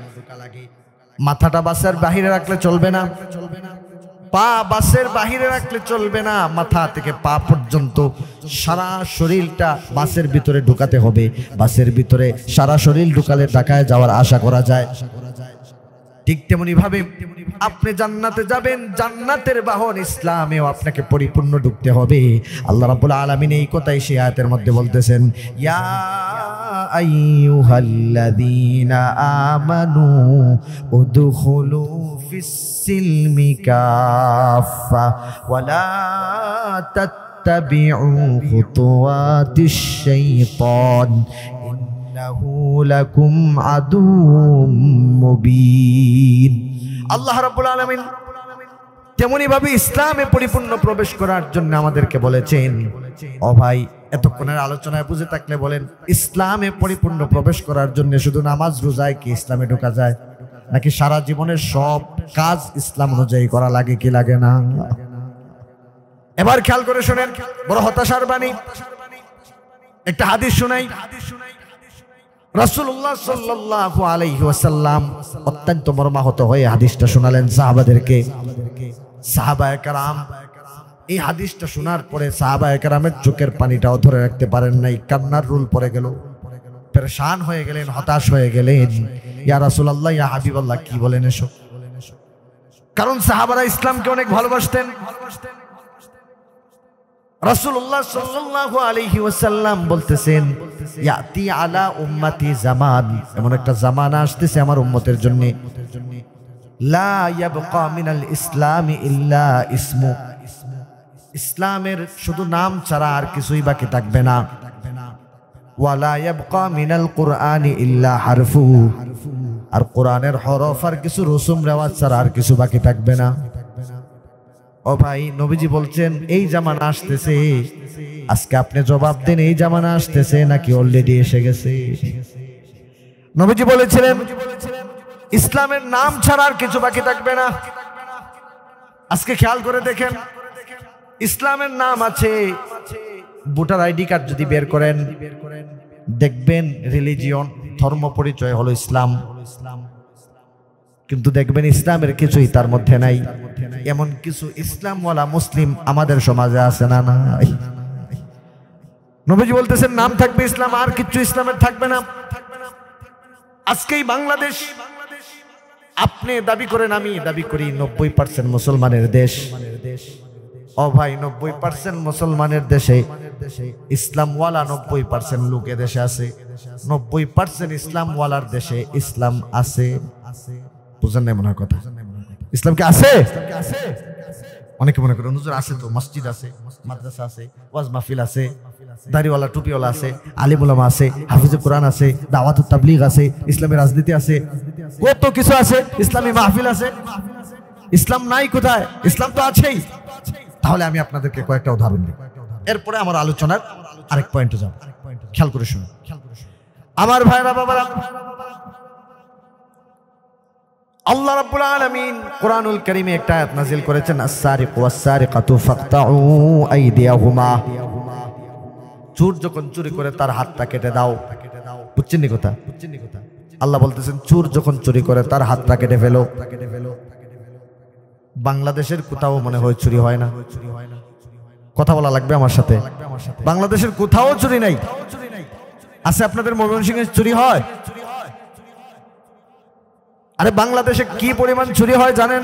মাথাটা বাসের বাহিরে রাখলে চলবে না, পা বাসের বাহিরে রাখলে চলবে না, মাথা থেকে পা পর্যন্ত সারা শরীরটা বাসের ভিতরে ঢুকাতে হবে। বাসের ভিতরে সারা শরীর ঢুকালে ঢাকায় যাওয়ার আশা করা যায়। ঠিক তেমনি ভাবে আপনি জান্নাতে যাবেন, জান্নাতের বাহন ইসলামেও আপনাকে পরিপূর্ণ ঢুকতে হবে। আল্লাহ রাব্বুল আলামিন এই কথাই সেই আয়াতের মধ্যে বলতেছেন, ইয়া আইয়ুহাল্লাযীনা আমানু উদখুলু ফিস-সিলমি কাফা ওয়া লা তাত্তাবিউ খুতুওয়াতিশ শাইতান ইন্নাহু লাকুম আদুউম মুবিন। আল্লাহ রাব্বুল আলামিন তেমনি ভাবে ইসলামে পরিপূর্ণ প্রবেশ করার জন্য আমাদেরকে বলেছেন। ও ভাই, এতক্ষণের আলোচনায় বুঝে থাকলে বলেন, ইসলামে পরিপূর্ণ প্রবেশ করার জন্য শুধু নামাজ রোজায় কি ইসলামে ঢোকা যায়, নাকি সারা জীবনের সব কাজ ইসলাম অনুযায়ী করা লাগে কি লাগে না? এবার খেয়াল করে শুনেন, বড় হতাশার বাণী। একটা হাদিস শোনাই। রাসূলুল্লাহ সাল্লাল্লাহু আলাইহি ওয়াসাল্লাম অত্যন্ত মর্মাহত হয়ে হাদিসটা শোনালেন সাহাবাদেরকে। সাহাবায়ে কেরাম এই হাদিসটা শোনার পরে সাহাবায়ে কেরামের চোখের পানিটাও ধরে রাখতে পারেন নাই, কান্নার রুল পড়ে গেল, পেরেশান হয়ে গেলেন, হতাশ হয়ে গেলেন। ইয়া রাসূলুল্লাহ, ইয়া হাবিবাল্লাহ, কি বলেন এসব? কারণ সাহাবারা ইসলামকে অনেক ভালোবাসতেন। রাসূলুল্লাহ সাল্লাল্লাহু আলাইহি ওয়াসাল্লাম বলতেছেন, ইয়াতি আলা উম্মতি জামান, এমন একটা জামানা আসতেছে আমার উম্মতের জন্য, লা ইয়াবকা মিনাল ইসলামি ইল্লা ইসমু, ইসলামের শুধু নাম ছাড়া আর কিছুই বাকি থাকবে না। ওয়ালা ইয়াবকা মিনাল কুরআনি ইল্লা হারফু, আর কোরআনের হরফ আর কিছু রসুম রেওয়াজ ছাড়া আর কিছু বাকি থাকবে না। ও ভাই, নবীজি বলছেন এই জামানা আসতেছে। আজকে আপনি জবাব দেন, এই জামানা আসতেছে নাকি অলরেডি এসে গেছে? নবীজি বলেছিলেন ইসলামের নাম ছাড়া আর কিছু বাকি থাকবে না। আজকে খেয়াল করে দেখেন, ইসলামের নাম আছে, ভোটার আইডি কার্ড যদি বের করেন দেখবেন রিলিজিয়ন, ধর্ম পরিচয় হলো ইসলাম, কিন্তু দেখবেন ইসলামের কিছুই তার মধ্যে নাই। এমন কিছু ইসলামওয়ালা মুসলিম আমাদের সমাজে আছে না? নাই। নবীজি বলতেছেন নাম থাকবে ইসলাম, আর কিছু ইসলামের থাকবে না। আজকেই বাংলাদেশ, আপনি দাবি করেন, আমি দাবি করি 90% মুসলমানের দেশ। ও ভাই 90% মুসলমানের দেশে ইসলামওয়ালা 90% লোক দেশে আছে। 90% ইসলামওয়ালার দেশে ইসলাম আছে। বুঝেন না মনে হয় কথা? ইসলাম কি আছে? অনেকে মনে করেন হুজুর আছে তো, মসজিদ আছে, মাদ্রাসা আছে, ওয়াজ মাহফিল আছে, দাড়িওয়ালা টুপিওয়ালা আছে, আলিম উলামা আছে, হাফিজে কোরআন আছে, দাওয়াতুত তাবলীগ আছে, ইসলামী রাজনীতি আছে, কত কিছু আছে, ইসলামী মাহফিল আছে। ইসলাম নাই কোথায়? ইসলাম তো আছেই। তাহলে আমি আপনাদেরকে কয়েকটা উদাহরণ দিই, এরপরে আমার আলোচনার আরেক পয়েন্টে যাব। খেয়াল করে শুনুন আমার ভাইরা বাবারা, আল্লাহ রাব্বুল আলামিন কোরআনুল কারীমে একটা আয়াত নাযিল করেছেন, আস-সারিকু ওয়াস-সারিকাতু ফাকতাউ আইদিয়াহুমা। চোর যখন চুরি করে তার হাতটা কেটে দাও। বুঝছেন নি কথা? আল্লাহ বলতেছেন চোর যখন চুরি করে তার হাতটা কেটে ফেলো। বাংলাদেশের কোথাও মনে হয় চুরি হয় না। কথা বলা লাগবে আমার সাথে। বাংলাদেশের কোথাও চুরি নাই। আছে আপনাদের ময়মনসিংহে চুরি হয়? আরে বাংলাদেশে কি পরিমাণ চুরি হয় জানেন?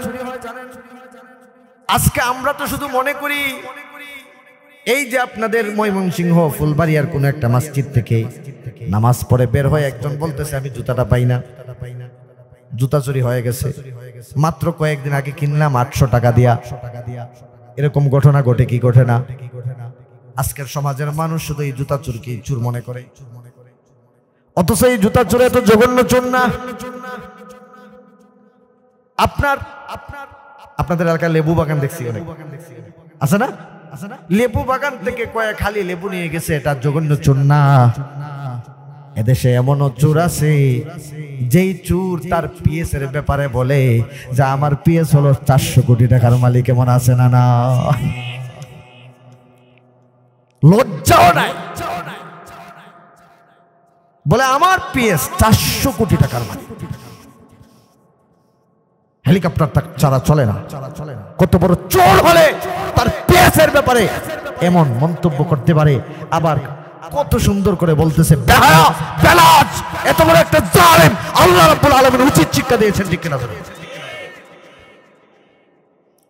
আজকে আমরা তো শুধু মনে করি এই যে আপনাদের ময়মনসিংহ ফুলবাড়িয়ার কোন একটা মসজিদ থেকে নামাজ পড়ে বের হয়ে একজন বলতেছে আমি জুতাটা পাই না, জুতা চুরি হয়ে গেছে, মাত্র কয়েকদিন আগে কিনলাম 800 টাকা দিয়া। এরকম ঘটনা ঘটে কি ঘটে না? আজকের সমাজের মানুষ শুধু এই জুতা চুরকে চুর মনে করে, অথচ এই জুতা চুরে এত জঘন্য চোর না। আপনাদের এলাকায় লেবু বাগান দেখছি অনেক, আছে না? লেবু বাগান থেকে কয়েক খালি লেবু নিয়ে গেছে, এটা জঘন্য চোর না? এদেশে এমনও চোর আছে যেই চোর তার পিএস এর ব্যাপারে বলে যে আমার পিএস হলো 400 কোটি টাকার মালিক। এমন আছে না? না, লজ্জাও নাই। বলে আমার পিএস 400 কোটি টাকার মালিক। হেলিকপ্টার ছাড়া চলে না। কত বড় চোর হলে তার পিএস এর ব্যাপারে এমন মন্তব্য করতে পারে? আবার কত সুন্দর করে বলতেছে বেহায়া, বেলাজ, এত বড় একটা জালেম আল্লাহ রাব্বুল আলামিন উচিত শিক্ষা দিয়েছেন, ঠিক কিনা?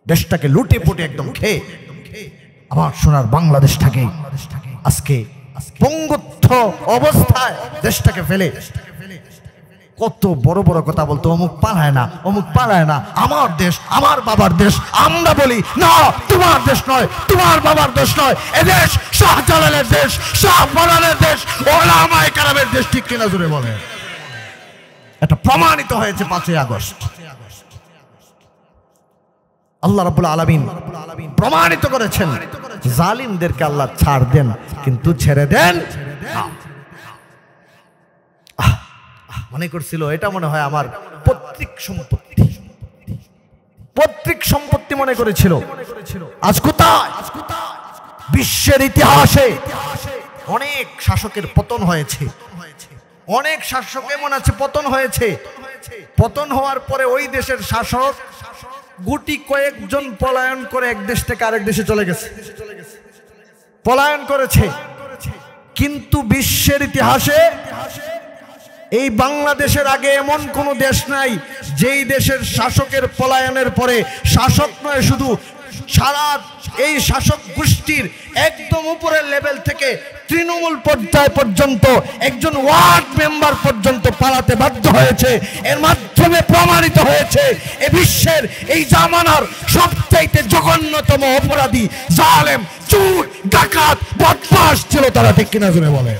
দেশটাকে লুটে পুটে একদম খেয়ে আমার সোনার বাংলাদেশটাকে আজকে পঙ্গুত্ব অবস্থায় দেশটাকে ফেলে কত বড় বড় কথা বলতো, অমুক পালায় না, অমুক পালায় না, আমার দেশ, আমার বাবার দেশ। আমরা বলি না, তোমার দেশ নয়, তোমার বাবার দেশ নয়, এদেশ শাহজালালের দেশ, শাহফরানের দেশ, ওলামায়ে কেরামের দেশ, ঠিক কিনা জোরে বলে? এটা প্রমাণিত হয়েছে 5ই আগস্ট। আল্লাহ রাব্বুল আলামিন প্রমাণিত করেছেন জালিমদেরকে আল্লাহ ছাড় দেন, কিন্তু ছেড়ে দেন না। মনে করছিল এটা মনে হয় আমার পৈতৃক সম্পত্তি মনে করেছিল। আজ কোথায়? বিশ্বের ইতিহাসে অনেক শাসকের পতন হয়েছে, অনেক শাসক এমন আছে পতন হয়েছে, পতন হওয়ার পরে ওই দেশের শাসক গুটি কয়েকজন পলায়ন করে এক দেশ থেকে আরেক দেশে চলে গেছে, পলায়ন করেছে। কিন্তু বিশ্বের ইতিহাসে এই বাংলাদেশের আগে এমন কোন দেশ নাই যেই দেশের শাসকের পলায়নের পরে শাসক নয় শুধু সারা এই শাসক গোষ্ঠীর একদম উপরের লেভেল থেকে তৃণমূল পর্যায় পর্যন্ত একজন ওয়ার্ড মেম্বার পর্যন্ত পালাতে বাধ্য হয়েছে। এর মাধ্যমে প্রমাণিত হয়েছে এই বিশ্বের এই জামানার সবচাইতে জঘন্যতম অপরাধী জালেম, চোর, ডাকাত, বদমাশ ছিল তারা, ঠিক কিনা জোরে বলে?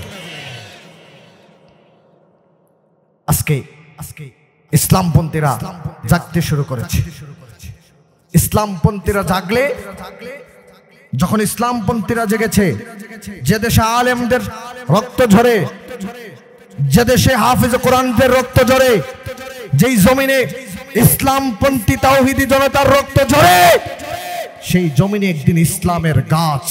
আজকে ইসলামপন্থীরা জাগতে শুরু করেছে। ইসলামপন্থীরা জাগলে, যখন ইসলামপন্থীরা জেগেছে, যে দেশে আলেমদের রক্ত ঝরে, যে দেশে হাফেজ কোরআনদের রক্ত ঝরে, যেই জমিনে ইসলামপন্থী তাওহীদি জনতার রক্ত ঝরে, সেই জমিনে একদিন ইসলামের গাছ,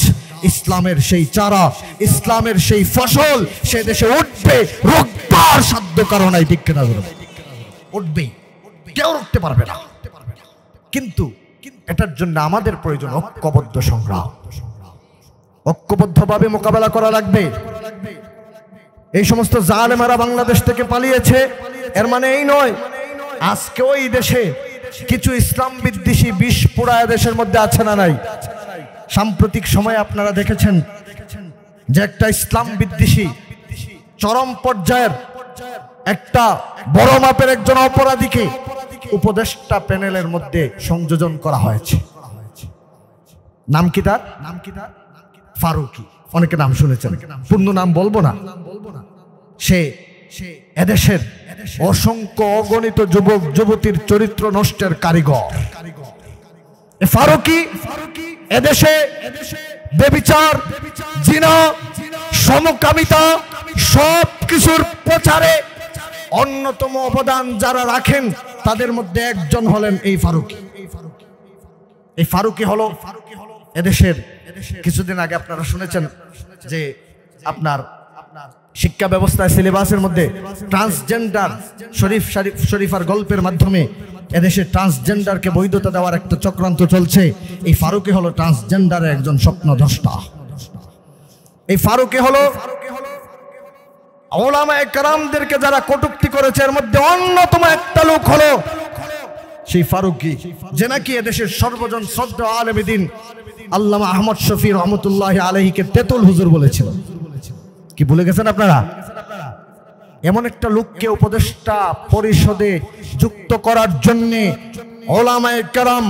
ইসলামের সেই চারা, ইসলামের সেই ফসল সে দেশে উঠবে, রোকবার সাধ্য কারণ নাই, ঠিক কিনা? উঠবেই, কেউ রুখতে পারবে না। কিন্তু এটার জন্য আমাদের প্রয়োজন ঐক্যবদ্ধ সংগ্রাম, ঐক্যবদ্ধভাবে মোকাবেলা করা লাগবে। এই সমস্ত জালেমেরা বাংলাদেশ থেকে পালিয়েছে, এর মানে এই নয় আজকে ওই দেশে কিছু ইসলাম বিদ্বেষী বিষ পোড়ায় দেশের মধ্যে আছে না নাই? সাম্প্রতিক সময়ে আপনারা দেখেছেন যে একটা ইসলাম বিদ্বেষী চরম পর্যায়ের একটা বড় মাপের একজন অপরাধীকে উপদেষ্টা প্যানেলের মধ্যে সংযোজন করা হয়েছে। নাম কি তার? ফারুকী। অনেকে নাম শুনেছেন, পূর্ণ নাম বলবো না। সে এদেশের অসংখ্য অগণিত যুবক যুবতীর চরিত্র নষ্টের কারিগর। ফারুকী এদেশে ব্যভিচার, জিনা, সমকামিতা সব কিছুর প্রচারে অন্যতম অবদান যারা রাখেন তাদের মধ্যে একজন হলেন এই ফারুকী। এই ফারুকী হলো এদেশের, কিছুদিন আগে আপনারা শুনেছেন যে আপনার শিক্ষা ব্যবস্থায় সিলেবাসের মধ্যে ট্রান্সজেন্ডার শরীফার গল্পের মাধ্যমে এদেশে ট্রান্সজেন্ডারকে বৈধতা দেওয়ার একটা চক্রান্ত চলছে। এই ফারুকী হলো ট্রান্সজেন্ডারের একজন স্বপ্নদ্রষ্টা। এই ফারুকী হলো উলামায়ে কেরামদেরকে যারা কটূক্তি করেছে এর মধ্যে অন্যতম একটা লোক হলো সেই ফারুকী, যে নাকি এদেশের সর্বজন শ্রদ্ধেয় আলেম দ্বীন আল্লামা আহমদ শফী রহমতুল্লাহি আলাইহিকে তেতুল হুজুর বলেছিল। কি ভুলে গেছেন আপনারা? এমন একটা লোককে উপদেষ্টা পরিষদে যুক্ত করার জন্য উলামায়ে কেরাম,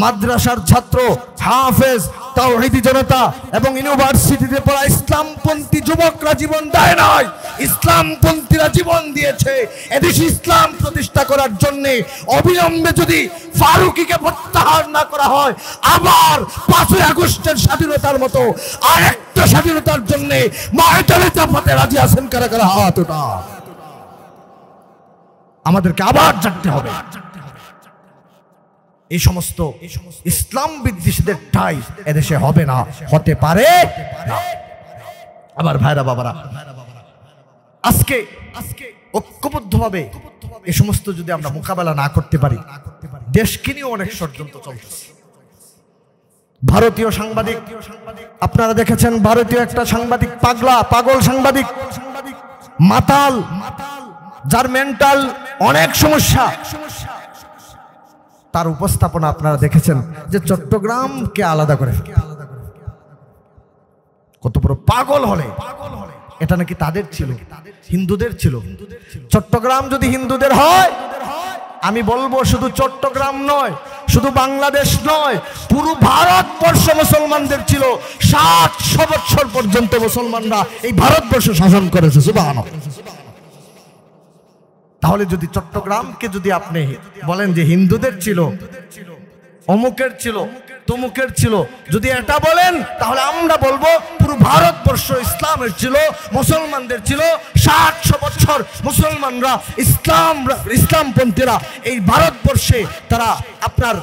মাদ্রাসার ছাত্র, হাফেজ, তাওহীদি জনতা এবং ইউনিভার্সিটিতে পড়া ইসলামপন্থী যুবকরা জীবন দেয় নাই, ইসলামপন্থীরা জীবন দিয়েছে। এদেশে ইসলাম প্রতিষ্ঠা করার জন্য অবিলম্বে যদি ফারুকীকে প্রত্যাহার না করা হয়, আবার 5ই আগস্টের স্বাধীনতার মতো আরেকটা স্বাধীনতার জন্য ময়দানে চাপাতে রাজি আছেন কারা কারা? হাত ওঠা। আমাদেরকে আবার জাগতে হবে। এই সমস্ত ইসলাম বিদ্বেষীদের ঠাঁই এদেশে হবে না, হতে পারে না। আবার ভাইরা বাবারা, আজকে ঐক্যবদ্ধভাবে এই সমস্ত যদি আমরা মোকাবেলা না করতে পারি, দেশকে নিয়ে অনেক ষড়যন্ত্র চলতেছে। ভারতীয় সাংবাদিক আপনারা দেখেছেন, ভারতীয় একটা সাংবাদিক পাগল সাংবাদিক, মাতাল, যার মেন্টাল অনেক সমস্যা, তার উপস্থাপনা আপনারা দেখেছেন যে চট্টগ্রামকে আলাদা করে। কত বড় পাগল হলে! এটা নাকি তাদের ছিল, হিন্দুদের ছিল। চট্টগ্রাম যদি হিন্দুদের হয়, আমি বলবো শুধু চট্টগ্রাম নয়, শুধু বাংলাদেশ নয়, পুরো ভারতবর্ষ মুসলমানদের ছিল। 700 বছর পর্যন্ত মুসলমানরা এই ভারতবর্ষ শাসন করেছে। সুবহানাল্লাহ। তাহলে যদি চট্টগ্রামকে যদি আপনি বলেন যে হিন্দুদের ছিল, অমুকের ছিল, তমুকের ছিল, যদি এটা বলেন, তাহলে আমরা বলবো পুরো ভারতবর্ষ ইসলামের ছিল, মুসলমানদের ছিল। 700 বছর মুসলমানরা, ইসলামপন্থীরা এই ভারতবর্ষে তারা আপনার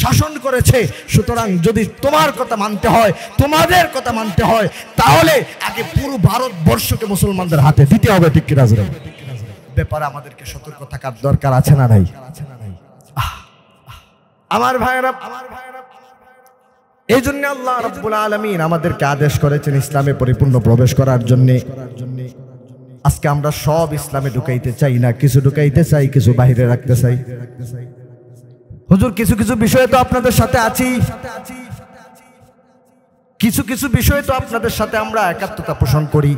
শাসন করেছে। সুতরাং যদি তোমার কথা মানতে হয়, তোমাদের কথা মানতে হয়, তাহলে আগে পুরো ভারতবর্ষকে মুসলমানদের হাতে দিতে হবে। ঠিক কিনা? ব্যাপারে আমাদেরকে সতর্ক থাকার দরকার আছে না নাই? আমার ভাইরা, এই জন্য আল্লাহ রাব্বুল আলামিন আমাদেরকে আদেশ করেছেন ইসলামে পরিপূর্ণ প্রবেশ করার জন্য। আজকে আমরা সব ইসলামে ঢুকাইতে চাই না, কিছু ঢুকাইতে চাই, কিছু বাহিরে রাখতে চাই। হুজুর, কিছু কিছু বিষয়ে তো আপনাদের সাথে আছি, কিছু কিছু বিষয়ে তো আপনাদের সাথে আমরা একাত্মতা পোষণ করি।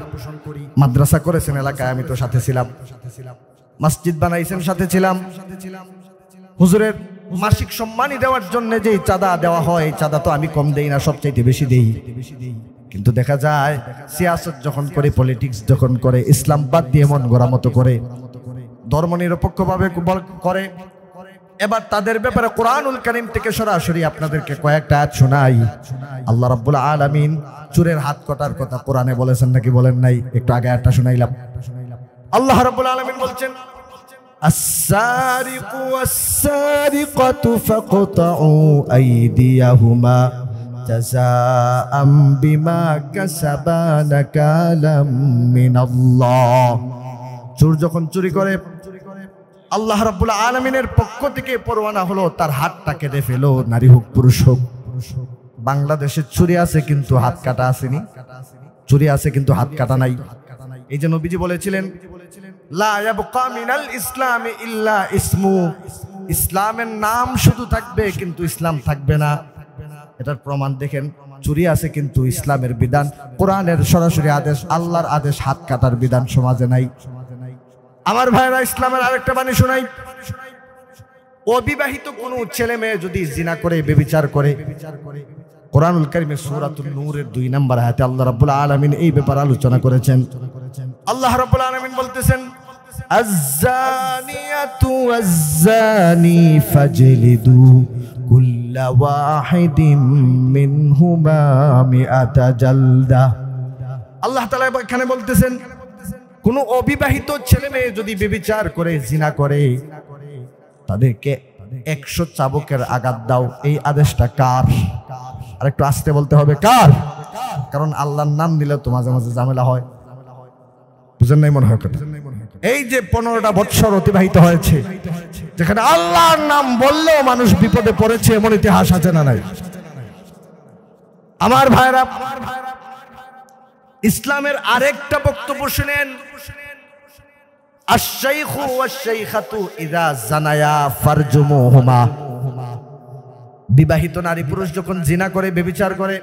মাদ্রাসা করেছেন এলাকায়, আমি তো সাথে ছিলাম। মসজিদ বানাইছেন, সাথে ছিলাম। হুজুরের মাসিক সম্মানী দেওয়ার জন্য যে চাঁদা দেওয়া হয়, এই চাঁদা তো আমি কম দেই না, সবচাইতে বেশি দেই। কিন্তু দেখা যায় সিয়াসত যখন করে, পলিটিক্স যখন করে, ইসলাম বাদ দিয়ে মন গড়া মতো করে, ধর্মনিরপেক্ষভাবে করে। এবার তাদের ব্যাপারে কোরআনুল কারীম থেকে সরাসরি আপনাদেরকে কয়েকটা আয়াত শোনাই। আল্লাহ রাব্বুল আলামিন চোরের হাত কাটার কথা কোরআনে বলেছেন নাকি বলেন নাই? একটু আগে আয়াতটা শোনাইলাম। আল্লাহ রাব্বুল আলামিন বলছেন, আস-সারিকু ওয়াস-সারিকাতু ফাকতাউ আইদিয়াহুমা জাযাআম বিমা কাসাবা নাকালাম মিনাল্লাহ। চোর যখন চুরি করে, আল্লাহ রাব্বুল আলামিনের পক্ষ থেকে পরোয়ানা হলো তার হাতটা কেটে ফেলো, নারী হোক পুরুষ হোক। বাংলাদেশে চুরি আছে কিন্তু হাত কাটা আসেনি, চুরি আছে কিন্তু হাত কাটা নাই। এই যে নবীজি বলেছিলেন, লা ইয়াবকা মিনাল ইসলামি ইল্লা ইসমু, ইসলামের নাম শুধু থাকবে কিন্তু ইসলাম থাকবে না। এটার প্রমাণ দেখেন, চুরি আছে কিন্তু ইসলামের বিধান, কোরআনের সরাসরি আদেশ, আল্লাহর আদেশ হাত কাটার বিধান সমাজে নাই। আমার ভাইরা, ইসলামের আরেকটা বাণী শোনাই, অবিবাহিত কোনো ছেলে মেয়ে যদি জিনা করে, ব্যভিচার করে, কোরআনুল কারীমের সূরাতুন নূরের 2 নম্বর আয়াতে আল্লাহ রাব্বুল আলামিন এই ব্যাপারে আলোচনা করেছেন। আল্লাহ রাব্বুল আলামিন বলতেছেন, আয-যানিয়াতু ওয়াজ-যানি ফাজলিদু কুল্লা ওয়াহিদিম মিনহুমা মিআতা জালদা। আল্লাহ তাআলা এখানে বলতেছেন, কোন অবিবাহিত ছেলে মেয়ে যদি ব্যভিচার করে, জিনা করে, তাদেরকে 100 চাবুকের আঘাত দাও। এই আদেশটা কার? আরেকটু আস্তে বলতে হবে, কার? কারণ আল্লাহর নাম দিলে তো মাঝে মাঝে ঝামেলা হয়, বুঝেন নাই মনে হয় কথা। এই যে 15টা বৎসর অতিবাহিত হয়েছে, যেখানে আল্লাহর নাম বললেও মানুষ বিপদে পড়েছে, এমন ইতিহাস আছে না নাই? আমার ভাইরা, ইসলামের আরেকটা বক্তব্য শুনেন, আশ-শাইখু ওয়াশ-শাইখাতু ইযা জানায়া ফারজুমুহুমা। বিবাহিত নারী পুরুষ যখন জিনা করে, ব্যভিচার করে,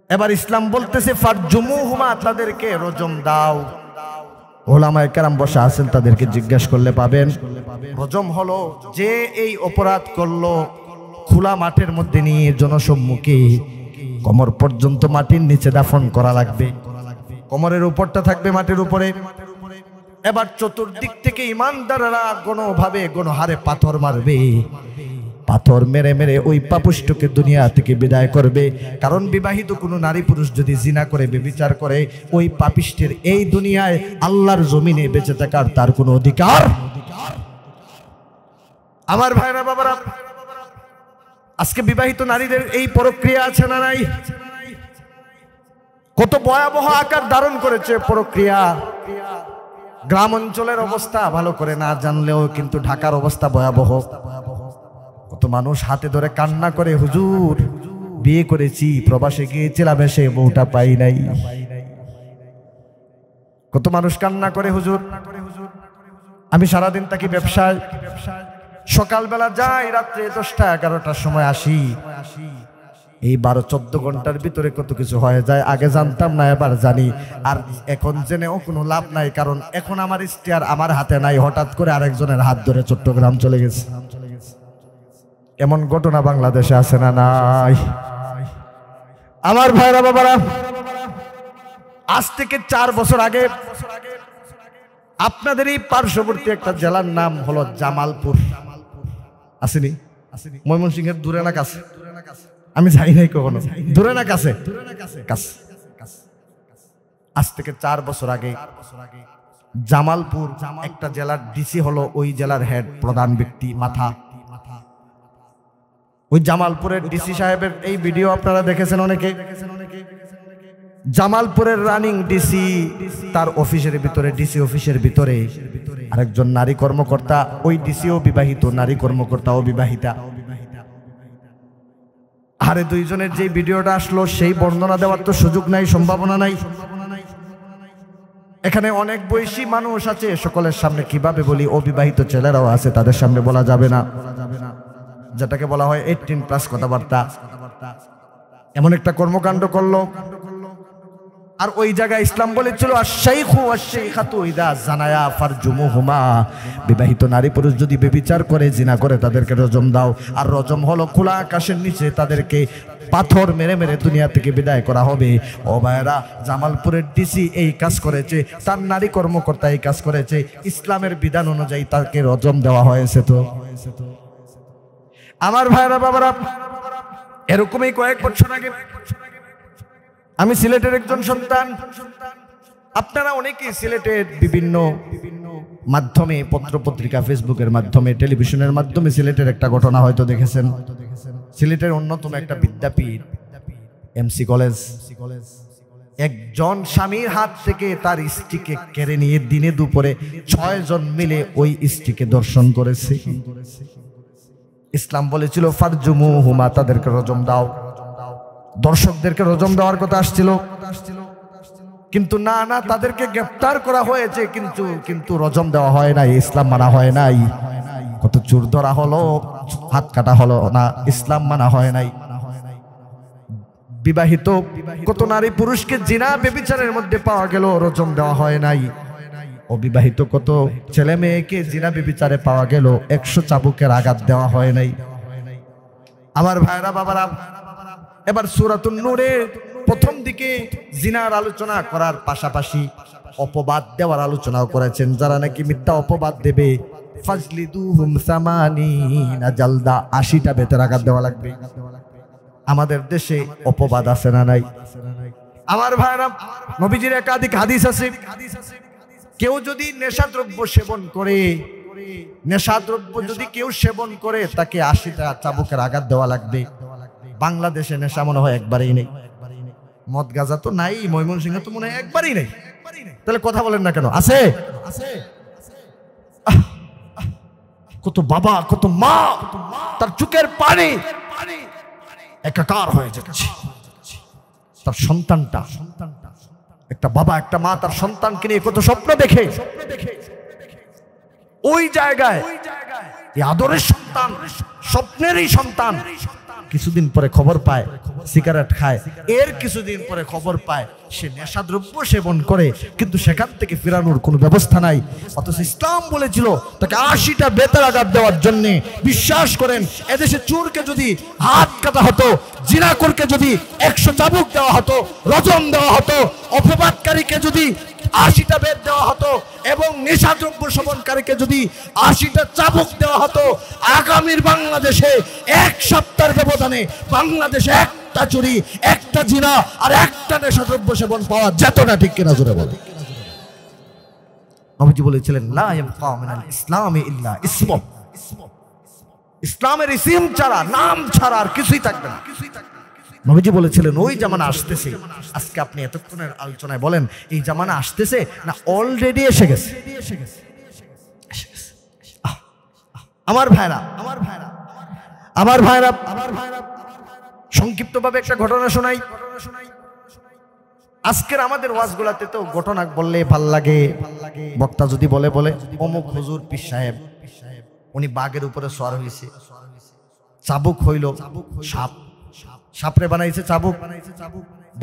এবার ইসলাম বলতেছে ফারজুমুহুমা, তাদেরকে রজম দাও। ওলামায়ে কেরাম বসা আছেন, তাদেরকে জিজ্ঞেস করলে পাবেন, রজম হলো যে এই অপরাধ করলো, খোলা মাঠের মধ্যে নিয়ে জনসম্মুখে কোমর পর্যন্ত মাটির নিচে দাফন করা লাগবে, কোমরের উপরটা থাকবে মাটির উপরে। এবার চতুর্দিক থেকে ইমানদাররা গণভাবে গণহারে পাথর মারবে, পাথর মেরে মেরে ওই পাপিষ্ঠকে দুনিয়া থেকে বিদায় করবে। কারণ বিবাহিত কোনো নারী পুরুষ যদি জিনা করে, ব্যভিচার করে, ওই পাপিষ্ঠের এই দুনিয়ায় আল্লাহর জমিনে বেঁচে থাকার তার কোনো অধিকার। আমার ভাইরা বাবারা, আজকে বিবাহিত নারীদের এই প্রক্রিয়া আছে না নাই? কত ভয়াবহ আকার ধারণ করেছে প্রক্রিয়া। গ্রাম অঞ্চলের অবস্থা ভালো করে না জানলেও কিন্তু ঢাকার অবস্থা ভয়াবহ। কত মানুষ হাতে ধরে কান্না করে, হুজুর বিয়ে করেছি, প্রবাসে গিয়েছিলাম, এসে বউটা পাই নাই। কত মানুষ কান্না করে, হুজুর আমি সারাদিন থাকি ব্যবসায়, সকালবেলা যাই, রাত্রে 10টা 11টার সময় আসি। এই 12-14 ঘন্টার ভিতরে কত কিছু হয়ে যায়, আগে জানতাম না, এবার জানি। আর এখন জেনেও কোনো লাভ নাই, কারণ এখন আমার ইশতেহার আমার হাতে নাই, হঠাৎ করে আরেকজনের হাত ধরে চট্টগ্রাম চলে গেছে। এমন ঘটনা বাংলাদেশে আছে না নাই? আমার ভাইরা বাবারা, আজ থেকে 4 বছর আগে আপনাদের এই পার্শ্ববর্তী একটা জেলার নাম হলো জামালপুর, আসেনি? ময়মনসিংহের দূরে না কাছে? আমি যাই নাই কখনো। দূরে না কাছে? কাছে। আজ থেকে 4 বছর আগে জামালপুর একটা জেলার ডিসি হলো ওই জেলার হেড, প্রধান ব্যক্তি, মাথা। ওই জামালপুরের ডিসি সাহেবের এই ভিডিও আপনারা দেখেছেন অনেকে। জামালপুরের রানিং ডিসি, তার অফিসের ভিতরে, ডিসি অফিসের ভিতরে আরেকজন নারী কর্মকর্তা, ওই ডিসিও বিবাহিত, নারী কর্মকর্তাও বিবাহিতা। আরে দুইজনের যে ভিডিওটা আসলো, সেই বর্ণনা দেওয়ার তো সুযোগ নাই, সম্ভাবনা নাই। এখানে অনেক বয়সী মানুষ আছে, সকলের সামনে কিভাবে বলি, অবিবাহিত ছেলেরাও আছে, তাদের সামনে বলা যাবে না, যেটাকে বলা হয় 18+ কথাবার্তা। এমন একটা কর্মকাণ্ড করলো। আর ওই জায়গায় ইসলাম বলেছিল, আশ-শাইখু ওয়াশ-শাইখাতু ইযা জানায়া ফারজুমুহুমা, বিবাহিত নারী পুরুষ যদি ব্যভিচার করে, জিনা করে, তাদেরকে রজম দাও। আর রজম হলো খোলা আকাশের নিচে তাদেরকে পাথর মেরে মেরে দুনিয়া থেকে বিদায় করা হবে। ও ভাইরা, জামালপুরের ডিসি এই কাজ করেছে, তার নারী কর্মকর্তা এই কাজ করেছে, ইসলামের বিধান অনুযায়ী তাকে রজম দেওয়া হয়েছে। তো আমার ভাইরা বাবারা, এরকমই কয়েক বছর আগে আমি সিলেটের একজন সন্তান। আপনারা অনেকেই সিলেটের বিভিন্ন মাধ্যমে, পত্র পত্রিকা, ফেসবুকের মাধ্যমে, টেলিভিশনের মাধ্যমে সিলেটের একটা ঘটনা হয়তো দেখেছেন। সিলেটের অন্যতম একটা বিদ্যাপীঠ এমসি কলেজ, একজন স্বামীর হাত থেকে তার স্ত্রীকে কেড়ে নিয়ে দিনে দুপুরে 6 জন মিলে ওই স্ত্রীকে ধর্ষণ করেছে। ইসলাম বলেছিল ফারজুমুহুমা, তাদেরকে রজম দাও। দর্শকদেরকে রজম দেওয়ার কথা আসছিল, কিন্তু না না, তাদেরকে গ্রেফতার করা হয়েছে, কিন্তু রজম দেওয়া হয় নাই, ইসলাম মানা হয় নাই। কত চোর ধরা হলো, হাত কাটা হলো না, ইসলাম মানা হয় নাই। বিবাহিত কত নারী পুরুষকে জিনা ব্যভিচারের মধ্যে পাওয়া গেল, রজম দেওয়া হয় নাই। অবিবাহিত কত ছেলে মেয়েকে জিনা ব্যভিচারে পাওয়া গেল, 100 চাবুকের আঘাত দেওয়া হয় নাই। আমার ভাইরা বাবারা, এবার সূরাতুন নূরের প্রথম দিকে জিনার আলোচনা করার পাশাপাশি অপবাদ দেওয়ার আলোচনাও করেছেন। যারা নাকি মিথ্যা অপবাদ দেবে, ফাজলিদুহুম সামানিনা জালদা, 80টা বেতের আঘাত দেওয়া লাগবে। আমাদের দেশে অপবাদ আছে না নাই? আমার ভাইরা, নবীজির একাধিক হাদিস আছে, কেউ যদি নেশাদ্রব্য সেবন করে, নেশাদ্রব্য যদি কেউ সেবন করে, তাকে 80টা চাবুকের আঘাত দেওয়া লাগবে। বাংলাদেশে নেশা মনে হয় একবারই নেই, মদ গাঁজা তো নাই, ময়মনসিংহে তো মনে হয় একবারই নেই। তাহলে কথা বলেন না কেন? আছে। কত বাবা, কত মা, তার চোখের পানি একাকার হয়ে যাচ্ছে। তার সন্তানটা, একটা বাবা একটা মা তার সন্তানকে নিয়ে কত স্বপ্ন দেখে, ওই জায়গায় এই আদরের সন্তান, স্বপ্নেরই সন্তান কিছুদিন পরে খবর পায় সিগারেট খায়, এর কিছুদিন পরে খবর পায় সে নেশাদ্রব্য সেবন করে, কিন্তু সেখান থেকে ফেরানোর কোনো ব্যবস্থা নাই। অথচ ইসলাম বলেছিল তাকে 80টা বেতের আঘাত দেওয়ার জন্য। বিশ্বাস করেন, এদেশে চোরকে যদি হাত কাটা হতো, জিনাখোরকে যদি 100 চাবুক দেওয়া হতো, রজম দেওয়া হতো, অপবাদকারীকে যদি 80টা বেত দেওয়া হতো এবং নেশাদ্রব্য সেবনকারীকে যদি 80টা চাবুক দেওয়া হতো, আগামীর বাংলাদেশে 1 সপ্তাহের ব্যবধানে বাংলাদেশে একটা চুরি, একটা জিনা আর একটা নেশাদ্রব্য সেবন পাওয়া যেত না। ঠিক কিনা জোরে বলে? নবীজি বলেছিলেন, লা ইয়াবকা মিনাল ইসলামি ইল্লা ইসমু, ইসলামের ইসম ছাড়া, নাম ছাড়া আর কিছুই থাকবে না। নবীজি বলেছিলেন ওই জামানা আসতেছে। আজকে আপনি এতক্ষণের আলোচনায় বলেন এই জামানা আসতেছে না অলরেডি এসে গেছে? আমার ভাইরা, সংক্ষিপ্তভাবে একটা ঘটনা শোনাই। আজকের আমাদের ওয়াজগুলাতে তো ঘটনা বললে ভাল লাগে। বক্তা যদি বলে অমুক হুজুর পীর সাহেব, উনি বাঘের উপরে সওয়ার হয়েছে, চাবুক হইল সাপ, সাপরে বানাইছে চাবুক,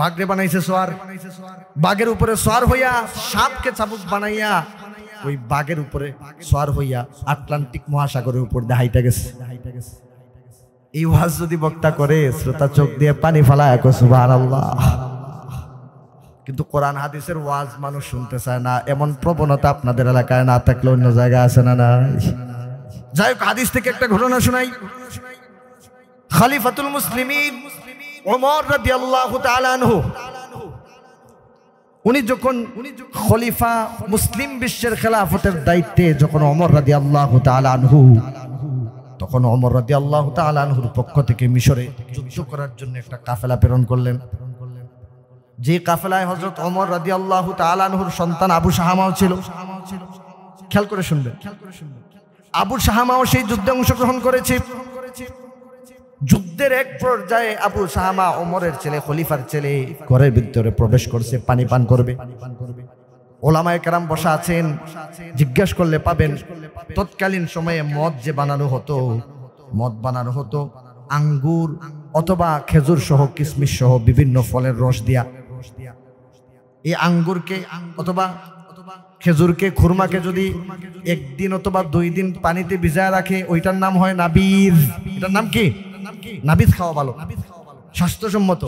বাঘরে বানাইছে সোয়ার, বাঘের উপরে সোয়ার হইয়া সাপকে চাবুক বানাইয়া ওই বাঘের উপরে সোয়ার হইয়া আটলান্টিক মহাসাগরের উপর দেখাইতে গেছে। এই ওয়াজ যদি বক্তা করে, শ্রোতা চোখ দিয়ে পানি ফালায় কয় সুবহানাল্লাহ। কিন্তু কোরআন হাদিসের ওয়াজ মানুষ শুনতে চায় না। এমন প্রবণতা আপনাদের এলাকায় না থাকলে অন্য জায়গায় আছে না? যাই হোক, হাদিস থেকে একটা ঘটনা শোনাই। খলিফাতুল মুসলিমিন ওমর রাদিয়াল্লাহু তাআলা আনহু, উনি যখন খলিফা, মুসলিম বিশ্বের খেলাফতের দায়িত্বে যখন ওমর রাদিয়াল্লাহু তাআলা আনহু, তখন ওমর রাদিয়াল্লাহু তাআলা আনহুর পক্ষ থেকে মিশরে যুদ্ধ করার জন্য একটা কাফেলা প্রেরণ করলেন। যে কাফেলায় হযরত ওমর রাদিয়াল্লাহু তাআলা আনহুর সন্তান আবু শাহামাও ছিল। খেয়াল করে শুনবেন, আবু শাহামাও সেই যুদ্ধে অংশগ্রহণ করেছে। যুদ্ধের এক পর্যায়ে আবু শাহামা, ওমরের ছেলে, খলিফার ছেলে, ঘরের ভিতরে প্রবেশ করছে, পানি পান করবে। ওলামায়ে কেরাম বসা আছেন, জিজ্ঞেস করলে পাবেন তৎকালীন সময়ে মদ যে বানানো হতো, মদ বানানো হতো আঙ্গুর অথবা খেজুর সহ, কিশমিশ সহ বিভিন্ন ফলের রস দিয়া। এই আঙ্গুরকে অথবা খেজুরকে, খুরমাকে যদি 1 দিন অথবা 2 দিন পানিতে ভিজায় রাখে, ওইটার নাম হয় নাবিজ। এটার নাম কি? নাবিজ খাওয়া ভালো, স্বাস্থ্যসম্মত,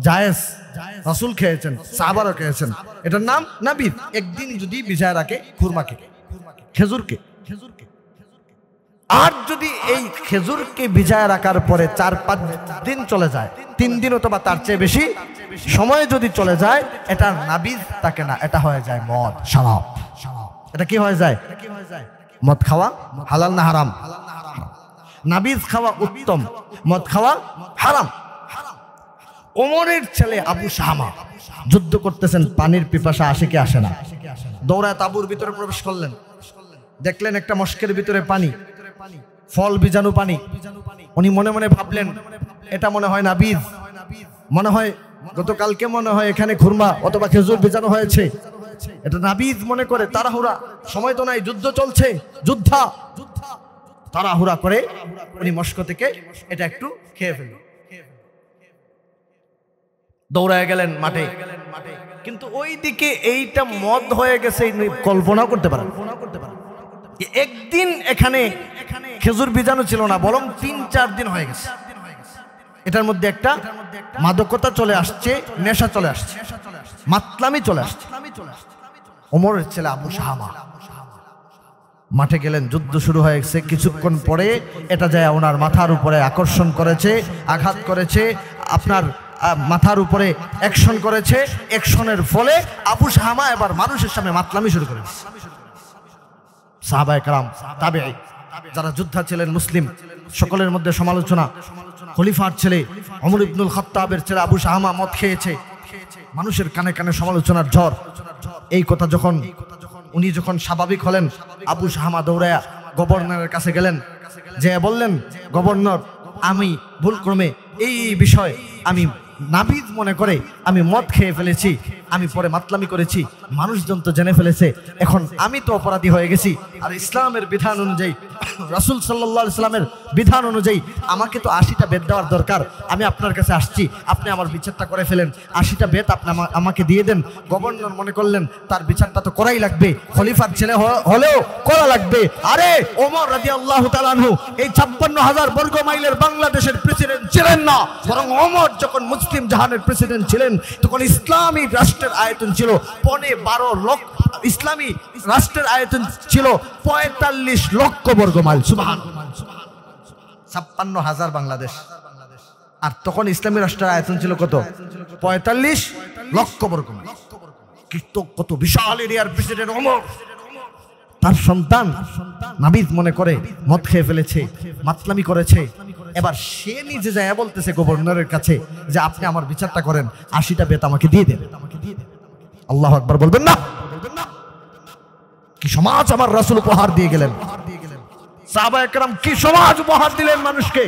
জায়েজ, রাসূল খেয়েছেন, সাহাবারা খেয়েছেন। এটার নাম নাবিজ। 1 দিন যদি ভিজায় রাখে খুরমাকে, খেজুরকে। আর যদি এই খেজুরকে ভিজায় রাখার পরে 4-5 দিন চলে যায়, 3 দিন অথবা তার চেয়ে বেশি সময় যদি চলে যায়, এটা নাবিজ থাকে না, এটা হয়ে যায় মদ, শরাব। এটা কি হয়ে যায়? মদ খাওয়া হালাল না হারাম? নাবিজ খাওয়া উত্তম, মদ খাওয়া হারাম। ওমরের ছেলে আবু শাহামা যুদ্ধ করতেছেন, পানির পিপাসা আসে কি আসে না? দৌড়ায় তাঁবুর ভিতরে প্রবেশ করলেন, দেখলেন একটা মশকের ভিতরে পানি, ফল বীজাণু পানি। উনি মনে মনে ভাবলেন এটা মনে হয় নাবিজ, মনে হয় গতকালকে মনে হয় এখানে খুরমা অথবা খেজুর বীজাণু হয়েছে, এটা নাবিজ মনে করে তাড়াহুড়া, সময় তো নাই, যুদ্ধ চলছে, যোদ্ধা। তাড়াহুড়া করে উনি মস্ক থেকে এটা একটু খেয়ে ফেললেন, দৌড়ায় গেলেন মাঠে। কিন্তু ওই দিকে এইটা মদ হয়ে গেছে, কল্পনা করতে পারেন। একদিন এখানে খেজুর বীজাণু ছিল না, বরং 3-4 দিন হয়ে গেছে। এটার মধ্যে একটা মাদকতা চলে আসছে, নেশা চলে আসছে, মাতলামি চলে আসছে। ওমরের ছেলে আবু শাহামা মাঠে গেলেন, যুদ্ধ শুরু হয়ে গেছে। কিছুক্ষণ পরে এটা যায় ওনার মাথার উপরে আকর্ষণ করেছে, আঘাত করেছে, আপনার মাথার উপরে অ্যাকশন করেছে। অ্যাকশনের ফলে আবু শাহামা এবার মানুষের সামনে মাতলামি শুরু করেছে। সাহাবায়ে কেরাম, তাবেঈ যারা যোদ্ধা ছিলেন, মুসলিম, সকলের মধ্যে সমালোচনা। খলিফার ছেলে ওমর ইবনুল খাত্তাবের ছেলে আবু শাহামা মদ খেয়েছে, মানুষের কানে কানে সমালোচনার ঝড়। এই কথা উনি যখন স্বাভাবিক হলেন, আবু শাহামা দৌড়ায়া গভর্নরের কাছে গেলেন, যে বললেন, গভর্নর, আমি ভুলক্রমে এই বিষয় আমি নাবিদ মনে করে আমি মদ খেয়ে ফেলেছি, আমি পরে মাতলামি করেছি, মানুষজন তো জেনে ফেলেছে, এখন আমি তো অপরাধী হয়ে গেছি। আর ইসলামের বিধান অনুযায়ী, রাসূল সাল্লাল্লাহু আলাইহি সাল্লামের বিধান অনুযায়ী আমাকে তো 80টা বেত দেওয়ার দরকার। আমি আপনার কাছে আসছি, আপনি আমার বিচারটা করে ফেলেন, 80টা বেত আপনি আমাকে দিয়ে দেন। গভর্নর মনে করলেন তার বিচারটা তো করাই লাগবে, খলিফার ছেলে হলেও করা লাগবে। আরে ওমর রাদিয়াল্লাহু তাআলা আনহু এই 56,000 বর্গ মাইলের বাংলাদেশের প্রেসিডেন্ট ছিলেন না, বরং ওমর যখন মুসলিম জাহানের প্রেসিডেন্ট ছিলেন তখন ইসলামী রাষ্ট্রের আয়তন ছিল 12.5 লক্ষ, ইসলামী রাষ্ট্রের আয়তন ছিল 45 লক্ষ বর্গ মাইল। সুবহানাল্লাহ, 56,000 বাংলাদেশ, আর তখন ইসলামী রাষ্ট্রের আয়তন ছিল কত? 45 লক্ষ বর্গ মাইল। কত বিশাল এরিয়ার প্রেসিডেন্ট ওমর, তার সন্তান নাবিদ মনে করে মদ খেয়ে ফেলেছে, মাতলামি করেছে। এবার সে নিজে যায় বলতেছে গভর্নরের কাছে যে আপনি আমার বিচারটা করেন, 80টা বেত আমাকে দিয়ে দেন। আল্লাহু আকবার বলবেন না? কি সমাজ আমার রাসূল উপহার দিয়ে গেলেন, সাহাবায়ে কেরাম কি সমাজ উপহার দিলেন মানুষকে।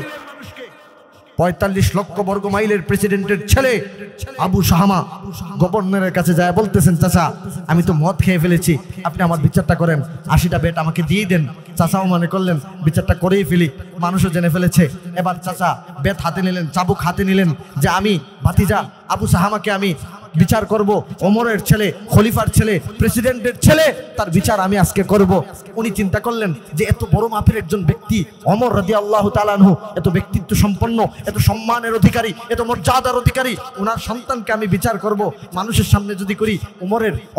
45 লক্ষ বর্গ মাইলের প্রেসিডেন্টের ছেলে আবু শাহামা গভর্নরের কাছে যায় বলতেছেন, চাচা আমি তো মদ খেয়ে ফেলেছি, আপনি আমার বিচারটা করেন, 80টা বেত আমাকে দিয়ে দেন। চাচাও মনে করলেন বিচারটা করেই ফেলি, মানুষও জেনে ফেলেছে। এবার চাচা বেত হাতে নিলেন, চাবুক হাতে নিলেন, যে আমি ভাতিজা আবু শাহামাকে আমি বিচার করব, ওমরের ছেলে, খলিফার ছেলে, প্রেসিডেন্টের ছেলে, তার বিচার আমি আজকে করব। উনি চিন্তা করলেন যে এত বড় মাপের একজন ব্যক্তি ওমর রাদিয়াল্লাহু তাআলা আনহু, এত ব্যক্তিত্ব সম্পন্ন, এত সম্মানের অধিকারী, এত মর্যাদার অধিকারী, ওনার সন্তানকে আমি বিচার করব, মানুষের সামনে যদি করি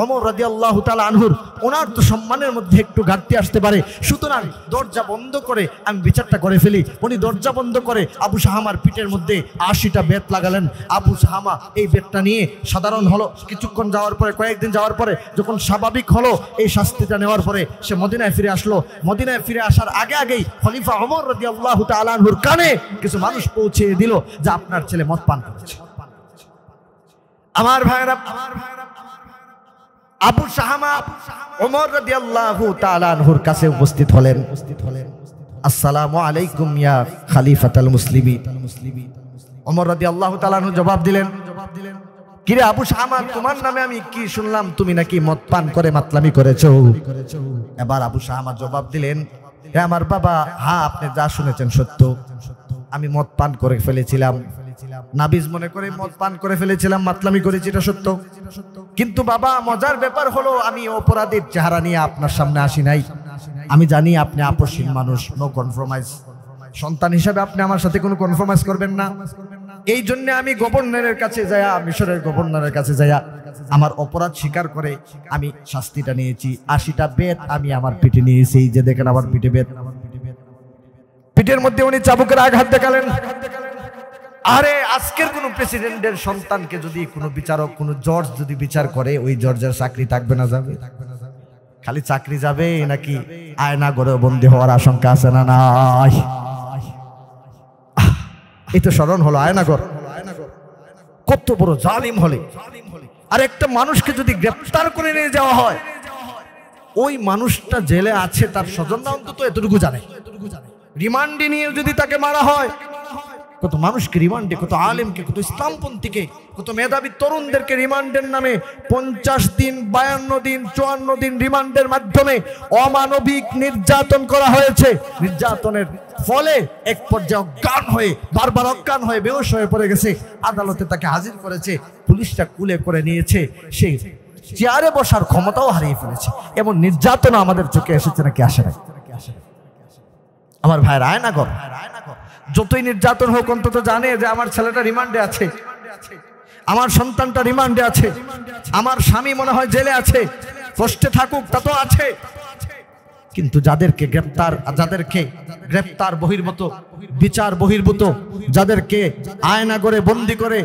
ওমর রাদিয়াল্লাহু তাআলা আনহুর ওনার তো সম্মানের মধ্যে একটু ঘাটতি আসতে পারে, সুতরাং দরজা বন্ধ করে আমি বিচারটা করে ফেলি। উনি দরজা বন্ধ করে আবু শাহামার পিঠের মধ্যে 80টা বেত লাগালেন। আবু শাহামা এই বেতটা নিয়ে সাধারণ হলো। কিছুক্ষণ যাওয়ার পরে, কয়েকদিন যাওয়ার পরে যখন স্বাভাবিক হলো, এই শাস্তিটা নেওয়ার পরে সে মদিনায় ফিরে আসলো। মদিনায় ফিরে আসার আগেই খলিফা ওমর রাদিয়াল্লাহু তাআলা আনহুর কানে কিছু মানুষ পৌঁছে দিল যে আপনার ছেলে মদ পান করেছে। আমার ভাইরা, আবু শাহামা ওমর রাদিয়াল্লাহু তাআলা আনহুর কাছে উপস্থিত হলেন। আসসালামু আলাইকুম ইয়া খলিফাতুল মুসলিমিন। ওমর রাদিয়াল্লাহু তাআলা আনহু জবাব দিলেন, কিরে আবু শাহামা, তোমার নামে আমি কি শুনলাম, তুমি নাকি মদ পান করে মাতলামি করেছো। এবার আবু শাহামা জবাব দিলেন, হে আমার বাবা, হ্যাঁ আপনি যা শুনেছেন সত্য, আমি মদ পান করে ফেলেছিলাম, নাবিজ মনে করে মদ পান করে ফেলেছিলাম, মাতলামি করেছি, এটা সত্য। কিন্তু বাবা, মজার ব্যাপার হলো আমি অপরাধীর চেহারা নিয়ে আপনার সামনে আসি নাই। আমি জানি আপনি আপসহীন মানুষ, নো কনফার্মাইজ। সন্তান হিসাবে আপনি আমার সাথে কোনো কনফার্মাইজ করবেন না। এই জন্য আমি গভর্নরের কাছে যায়া, মিশরের গভর্নরের কাছে যায়া আমার অপরাধ স্বীকার করে আমি শাস্তিটা নিয়েছি। 80টা বেত আমি আমার পিঠে নিয়েছি। এই যে দেখেন আমার পিঠে বেত, পিঠের মধ্যে উনি চাবুকের আঘাত দেখালেন। আরে আজকের কোন প্রেসিডেন্টের সন্তানকে যদি কোনো বিচারক, কোনো জজ যদি বিচার করে, ওই জজের চাকরি থাকবে না যাবে? খালি চাকরি যাবে নাকি আয়না ঘরে বন্দী হওয়ার আশঙ্কা আছে না? নাই। এই তো স্মরণ হলো আয়নাগর, কত বড় জালিম হলে। আর একটা মানুষকে যদি গ্রেফতার করে নিয়ে যাওয়া হয়, ওই মানুষটা জেলে আছে, তার স্বজনরা অন্তত এতটুকু জানে। রিমান্ডে নিয়ে যদি তাকে মারা হয়, কত মানুষকে রিমান্ডে, কত আলেমকে, কত ইসলামপন্থীকে, কত মেধাবী তরুণদেরকে রিমান্ডের নামে 50 দিন, 52 দিন, 54 দিন রিমান্ডের মাধ্যমে অমানবিক নির্যাতন করা হয়েছে। নির্যাতনের ফলে এক পর্যায়ে অজ্ঞান হয়ে, বারবার অজ্ঞান হয়ে বেহুশ হয়ে পড়ে গেছে। আদালতে তাকে হাজির করেছে, পুলিশটা কুলে করে নিয়েছে, সে চেয়ারে বসার ক্ষমতাও হারিয়ে ফেলেছে। এমন নির্যাতন আমাদের চোখে এসেছে নাকি আসে নাই? আমার ভাইয়ের আয়না ঘর, যতই নির্যাতন হোক অন্তত জানে যে আমার ছেলেটা রিমান্ডে আছে, আমার সন্তানটা রিমান্ডে আছে, আমার স্বামী মনে হয় জেলে আছে, কষ্টে থাকুক তা তো আছে। কিন্তু যাদেরকে গ্রেপ্তার বহির্ভূত, বিচার বহির্ভূত, যাদেরকে আয়না করে বন্দি করে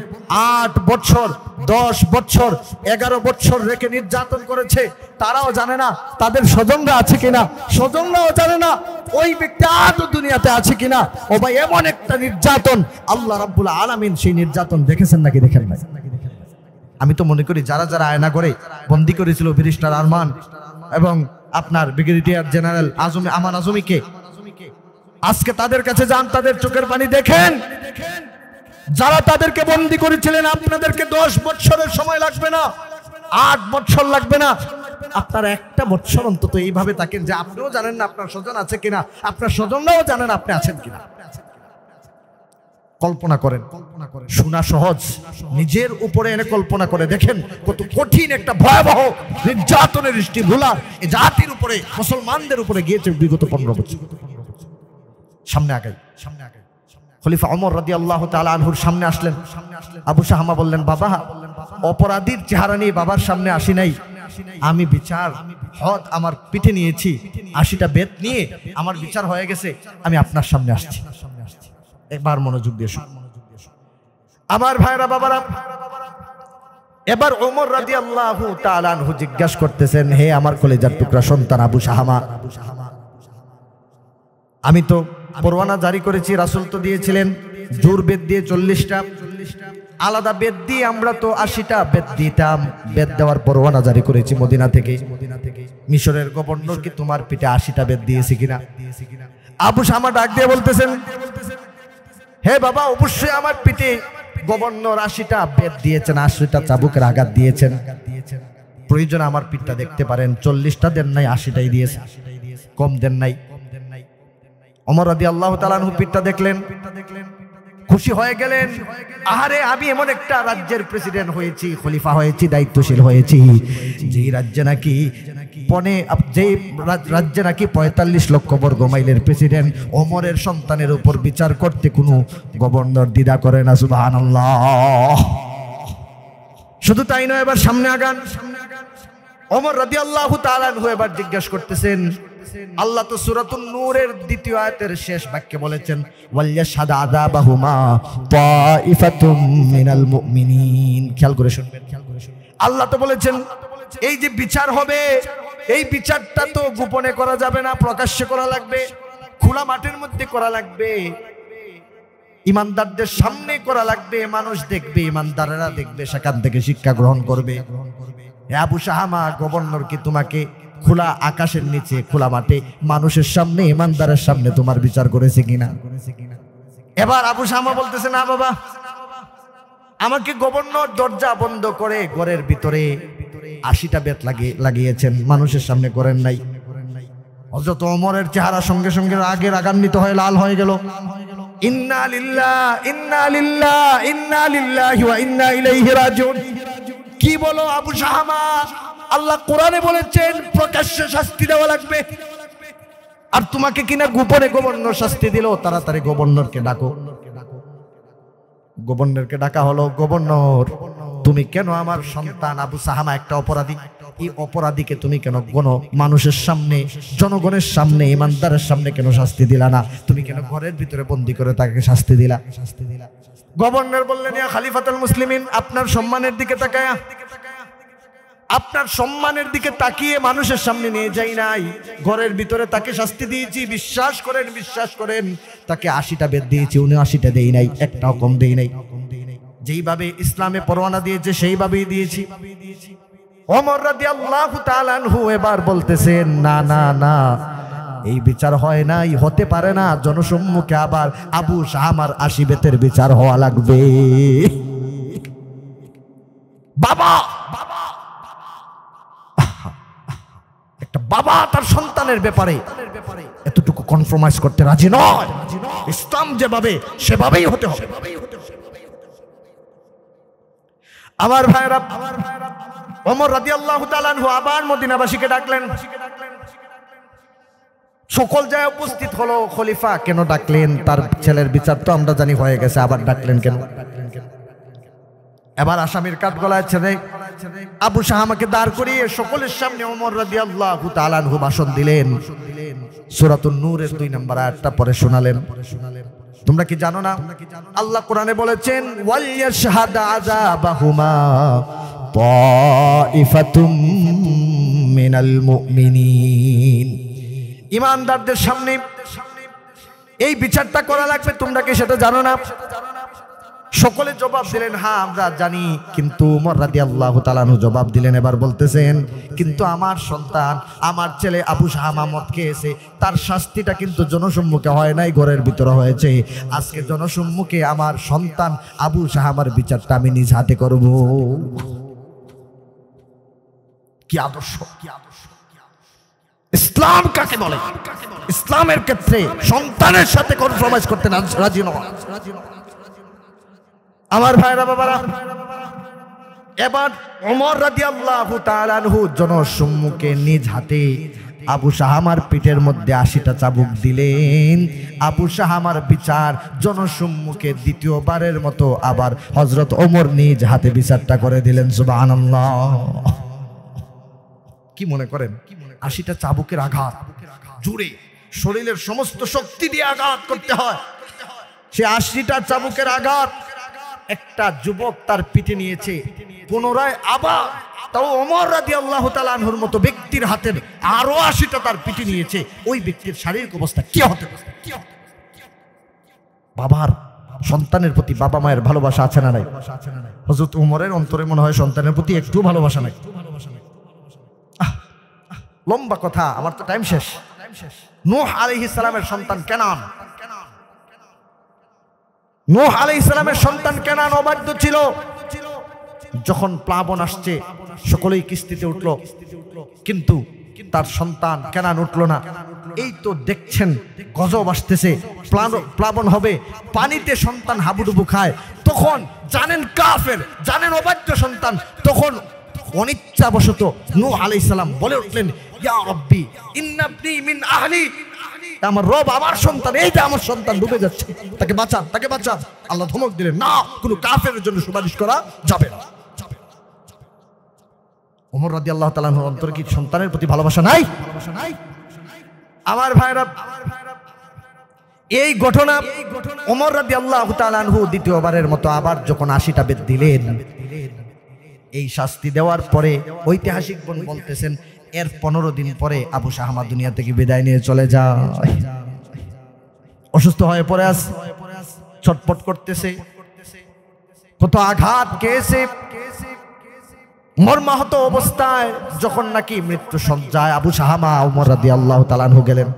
8 বছর, 10 বছর, 11 বছর রেখে নির্যাতন করেছে, তারাও জানে না তাদের স্বজনরা আছে কিনা, স্বজনরাও জানে না ওই ব্যক্তি আদৌ দুনিয়াতে আছে কিনা। ও ভাই, এমন একটা নির্যাতন, আল্লাহ রাব্বুল আলামিন সেই নির্যাতন দেখেছেন নাকি দেখেন নাই? আমি তো মনে করি যারা যারা আয়না করে বন্দি করেছিল ব্যারিস্টার আরমান এবং আপনার ব্রিগেডিয়ার জেনারেল আমান আজমিকে, আজকে তাদের কাছে যান, তাদের চোখের পানি দেখেন। যারা তাদেরকে বন্দি করেছিলেন, আপনাদেরকে 10 বছরের সময় লাগবে না, 8 বছর লাগবে না, আপনারা একটা বছর অন্তত এইভাবে থাকেন যে আপনিও জানেন না আপনার স্বজন আছে কিনা, আপনার স্বজনরাও জানেন আপনি আছেন কিনা। কল্পনা করেন, শোনা সহজ, নিজের উপরে এনে কল্পনা করে দেখেন কত কঠিন একটা ভয়াবহ নির্যাতনের দৃষ্টিভুলা এই জাতির উপরে, মুসলমানদের উপরে গিয়েছে বিগত 15 বছর। সামনে আগাই, খলিফা ওমর রাদিয়াল্লাহু তাআলা আনহুর সামনে আসলেন। আবু শাহামা বললেন, বাবা, অপরাধীর চেহারা নিয়ে বাবার সামনে আসি নাই, আমি বিচার হদ আমার পিঠে নিয়েছি, 80টা বেত নিয়ে আমার বিচার হয়ে গেছে, আমি আপনার সামনে আসছি। একবার মনোযোগ দিয়ে শুনুন আমার ভাইরা, বাবারা। এবার ওমর রাদিয়াল্লাহু তাআলা আনহু জিজ্ঞাসা করতেছেন, হে আমার কলেজার টুকরা সন্তান আবু শাহামা, আমি তো পরোয়ানা জারি করেছি, রাসূল তো দিয়েছিলেন জোর বেদ দিয়ে 40টা, আলাদা বেদ দিয়ে আমরা তো 80টা বেদ দিতাম। বেদ দেওয়ার পরোয়ানা জারি করেছি মদিনা থেকে। মিশরের গভর্নর কি তোমার পিঠে 80টা বেদ দিয়েছে কিনা? আবু শাহামা ডাক দিয়ে বলতেছেন, হে বাবা, অবশ্যই আমার পিঠে গভর্নর 80টা বেদ দিয়েছেন, 80টা চাবুকের আঘাত দিয়েছেন। প্রয়োজন আমার পিঠটা দেখতে পারেন, 40টা দেন নাই, 80টাই দিয়েছে, কম দেন নাই। ওমর রাদিয়াল্লাহু তাআলা আনহু পিঠটা দেখলেন, খুশি হয়ে গেলেন। আহারে, আমি এমন একটা রাজ্যের প্রেসিডেন্ট হয়েছি, খলিফা হয়েছি, দায়িত্বশীল হয়েছি, যেই রাজ্যে নাকি 45 লক্ষ বর্গ মাইলের প্রেসিডেন্ট ওমরের সন্তানের উপর বিচার করতে কোনো গভর্নর দ্বিধা করে না। সুবহানাল্লাহ। শুধু তাই নয়, এবার সামনে আগান। ওমর রাদিয়াল্লাহু তাআলা আনহু এবার জিজ্ঞাসা করতেছেন, আল্লাহ তো সূরাতুন নূরের 2য় আয়াতের শেষ বাক্যে বলেছেন, ওয়ালিয়াশহাদু আযাবাহুমা তাইফাতুম মিনাল মুমিনিন। খেয়াল করে শুনবেন, আল্লাহ তো বলেছেন এই যে বিচার হবে, এই বিচারটা তো গোপনে করা যাবে না, প্রকাশ্যে করা লাগবে, খোলা মাঠের মধ্যে করা লাগবে, ইমানদারদের সামনে করা লাগবে, মানুষ দেখবে, ইমানদারেরা দেখবে, সেখান থেকে শিক্ষা গ্রহণ করবে। হে আবু শাহামা, গভর্নর কি তোমাকে খোলা আকাশের নিচে, খোলা মাঠে, মানুষের সামনে, ইমানদারের সামনে তোমার বিচার করেছে কিনা? এবার আবু শাহামা বলতেছে, না বাবা, আমাকে গভর্নর দরজা বন্ধ করে ঘরের ভিতরে 80টা বেত লাগিয়েছেন, মানুষের সামনে করেন নাই। হযরত ওমরের চেহারা সঙ্গে সঙ্গে রাগে রাগান্বিত হয়ে লাল হয়ে গেল। ইন্না লিল্লাহি ওয়া ইন্না ইলাইহি রাজিউন। কি বলো আবু শাহামা? আল্লাহ কোরআনে বলেছেন প্রকাশ্যে শাস্তি দেওয়া লাগবে, আর তোমাকে কিনা গোপনে গভর্নর শাস্তি দিল। তাড়াতাড়ি গভর্নরকে ডাকো। গভর্নরকে ডাকা হলো। গভর্নর, তুমি কেন আমার সন্তান আবু শাহামা একটা অপরাধী, এই অপরাধীকে তুমি কেন মানুষের সামনে, জনগণের সামনে, ইমানদারের সামনে কেন শাস্তি দিলা না? তুমি কেন ঘরের ভিতরে বন্দী করে তাকে শাস্তি দিলা? গভর্নর বললেন, ইয়া খলিফাতুল মুসলিমিন, আপনার সম্মানের দিকে তাকায়া, আপনার সম্মানের দিকে তাকিয়ে মানুষের সামনে নিয়ে যাই নাই, ঘরের ভিতরে তাকে শাস্তি দিয়েছি। বিশ্বাস করেন, তাকে 80টা বেদ দিয়েছি, 79টা দেই নাই, একটাও কম দেই নাই। যেইভাবে ইসলামে পরোয়ানা দিয়েছে সেইভাবেই দিয়েছি। ওমর রাদিয়াল্লাহু তাআলা আনহু এবার বলতেছেন, না না না, এই বিচার হয় নাই, হতে পারে না। জনসম্মুখে আবার আবু শাহামার ৮০ বেতের বিচার হওয়া লাগবে। বাবা একটা বাবা তার সন্তানের ব্যাপারে এতটুকু কনফার্মাইজ করতে রাজি নয়। ইসলাম যেভাবে সেভাবেই হতে হবে। আমার ভাইরা, ওমর রাদিয়াল্লাহু তাআলা আনহু আবার মদিনাবাসীকে ডাকলেন। সকল জায়গায় উপস্থিত হলো। খলিফা কেন ডাকলেন? তার ছেলের বিচার তো আমরা জানি হয়ে গেছে, আবার ডাকলেন কেন? এবার আসামির কাঠগলায় ছেড়ে আবু শাহামাকে দাঁড় করিয়ে সকলের সামনে ওমর রাদিয়াল্লাহু তাআলা আনহু ভাষণ দিলেন। সূরাতুন নূরের ২ নম্বর আয়াতটা পড়ে শোনালেন। তোমরা কি জানো না আল্লাহ কোরআনে বলেছেন, ওয়াল ইয়াশহাদ আযাবাহুমা তাইফাতুম মিনাল মুমিনিন। ঈমানদারদের সামনে এই বিচারটা করা লাগবে। তোমরা কি সেটা জানো না? সকলে জবাব দিলেন, হ্যাঁ আমরা জানি। কিন্তু ওমর রাদিয়াল্লাহু তাআলা আনহু জবাব দিলেন, এবার বলতেছেন, কিন্তু আমার সন্তান, আমার ছেলে আবু শাহামা মদ খেয়েছে, তার শাস্তিটা কিন্তু জনসম্মুখে হয় নাই, ঘরের ভিতরে হয়েছে। আজকে জনসম্মুখে আমার সন্তান আবু শাহামার বিচারটা আমি নিজ হাতে করব। কি আদর্শ! ইসলাম কাকে বলে? ইসলামের ক্ষেত্রে সন্তানের সাথে কনফার্মাইজ করতে রাজি নয়। আমার ভাইরা, বাবারা, এবার ওমর রাদিয়াল্লাহু তাআলা আনহু জনসম্মুখে নিজ হাতে আবু শাহামার পিঠের মধ্যে ৮০টা চাবুক দিলেন। আবু শাহামার বিচার জনসম্মুখে দ্বিতীয়বারের মতো আবার হযরত ওমর নিজ হাতে বিচারটা করে দিলেন। সুবহানাল্লাহ! কি মনে করেন ৮০টা চাবুকের আঘাত জুড়ে শরীরের সমস্ত শক্তি দিয়ে আঘাত করতে হয়। সে ৮০টা চাবুকের আঘাত একটা যুবক তার পিঠে নিয়েছে, পুনরায় আবার তাও ওমর রাদিয়াল্লাহু তাআলা আনহুর মতো ব্যক্তির হাতের আরো ৮০টা তার পিঠে নিয়েছে। ওই ব্যক্তির শারীরিক অবস্থা কি হতে পারে? বাবার সন্তানের প্রতি বাবা মায়ের ভালোবাসা আছে না নাই? হযরত ওমরের অন্তরে মনে হয় সন্তানের প্রতি একটু ভালোবাসা নাই। লম্বা কথা, আমার তো টাইম শেষ। নূহ আলাইহিস সালামের সন্তান কেনান। নূহ আলাইহিস সালামের সন্তান কেনান অবাধ্য ছিল। যখন প্লাবন আসছে সকলেই কিস্তিতে উঠলো, কিন্তু তার সন্তান কেনান উঠলো না। এই তো দেখছেন গজব আসতেছে, প্লাবন হবে, পানিতে সন্তান হাবুডুবু খায়। তখন জানেন কাফের, জানেন অবাধ্য সন্তান, তখন অনিচ্ছাবশত নূহ আলাইহিস সালাম বলে উঠলেন, ইয়া রাব্বি ইন্না ইবনি মিন আহলি, আমার রব, আমার সন্তান, এই যে আমার সন্তান ডুবে যাচ্ছে, তাকে বাঁচান, তাকে বাঁচান। আল্লাহ ধমক দিলেন, না, কোনো কাফেরের জন্য সুপারিশ করা যাবে না। ওমর রাদিয়াল্লাহু তাআলা আনহুর অন্তরে কি সন্তানের প্রতি ভালোবাসা নাই? আমার ভাইরা, এই ঘটনা ওমর রাদিয়াল্লাহু তাআলা আনহু দ্বিতীয়বারের মতো আবার যখন ৮০টা বেত দিলেন, এই শাস্তি দেওয়ার পরে ঐতিহাসিক বলতেছেন এর 15 দিন পরে আবু শাহামা দুনিয়া থেকে বিদায় নিয়ে চলে যায়। অসুস্থ হয়ে পড়ে আছে, ছটফট করতেছে, কত আঘাত খেয়েছে। মর্মাহত অবস্থায় যখন নাকি মৃত্যু সজ্জায় আবু শাহামা ওমর রাদিয়াল্লাহু তাআলা আনহু গেলেন,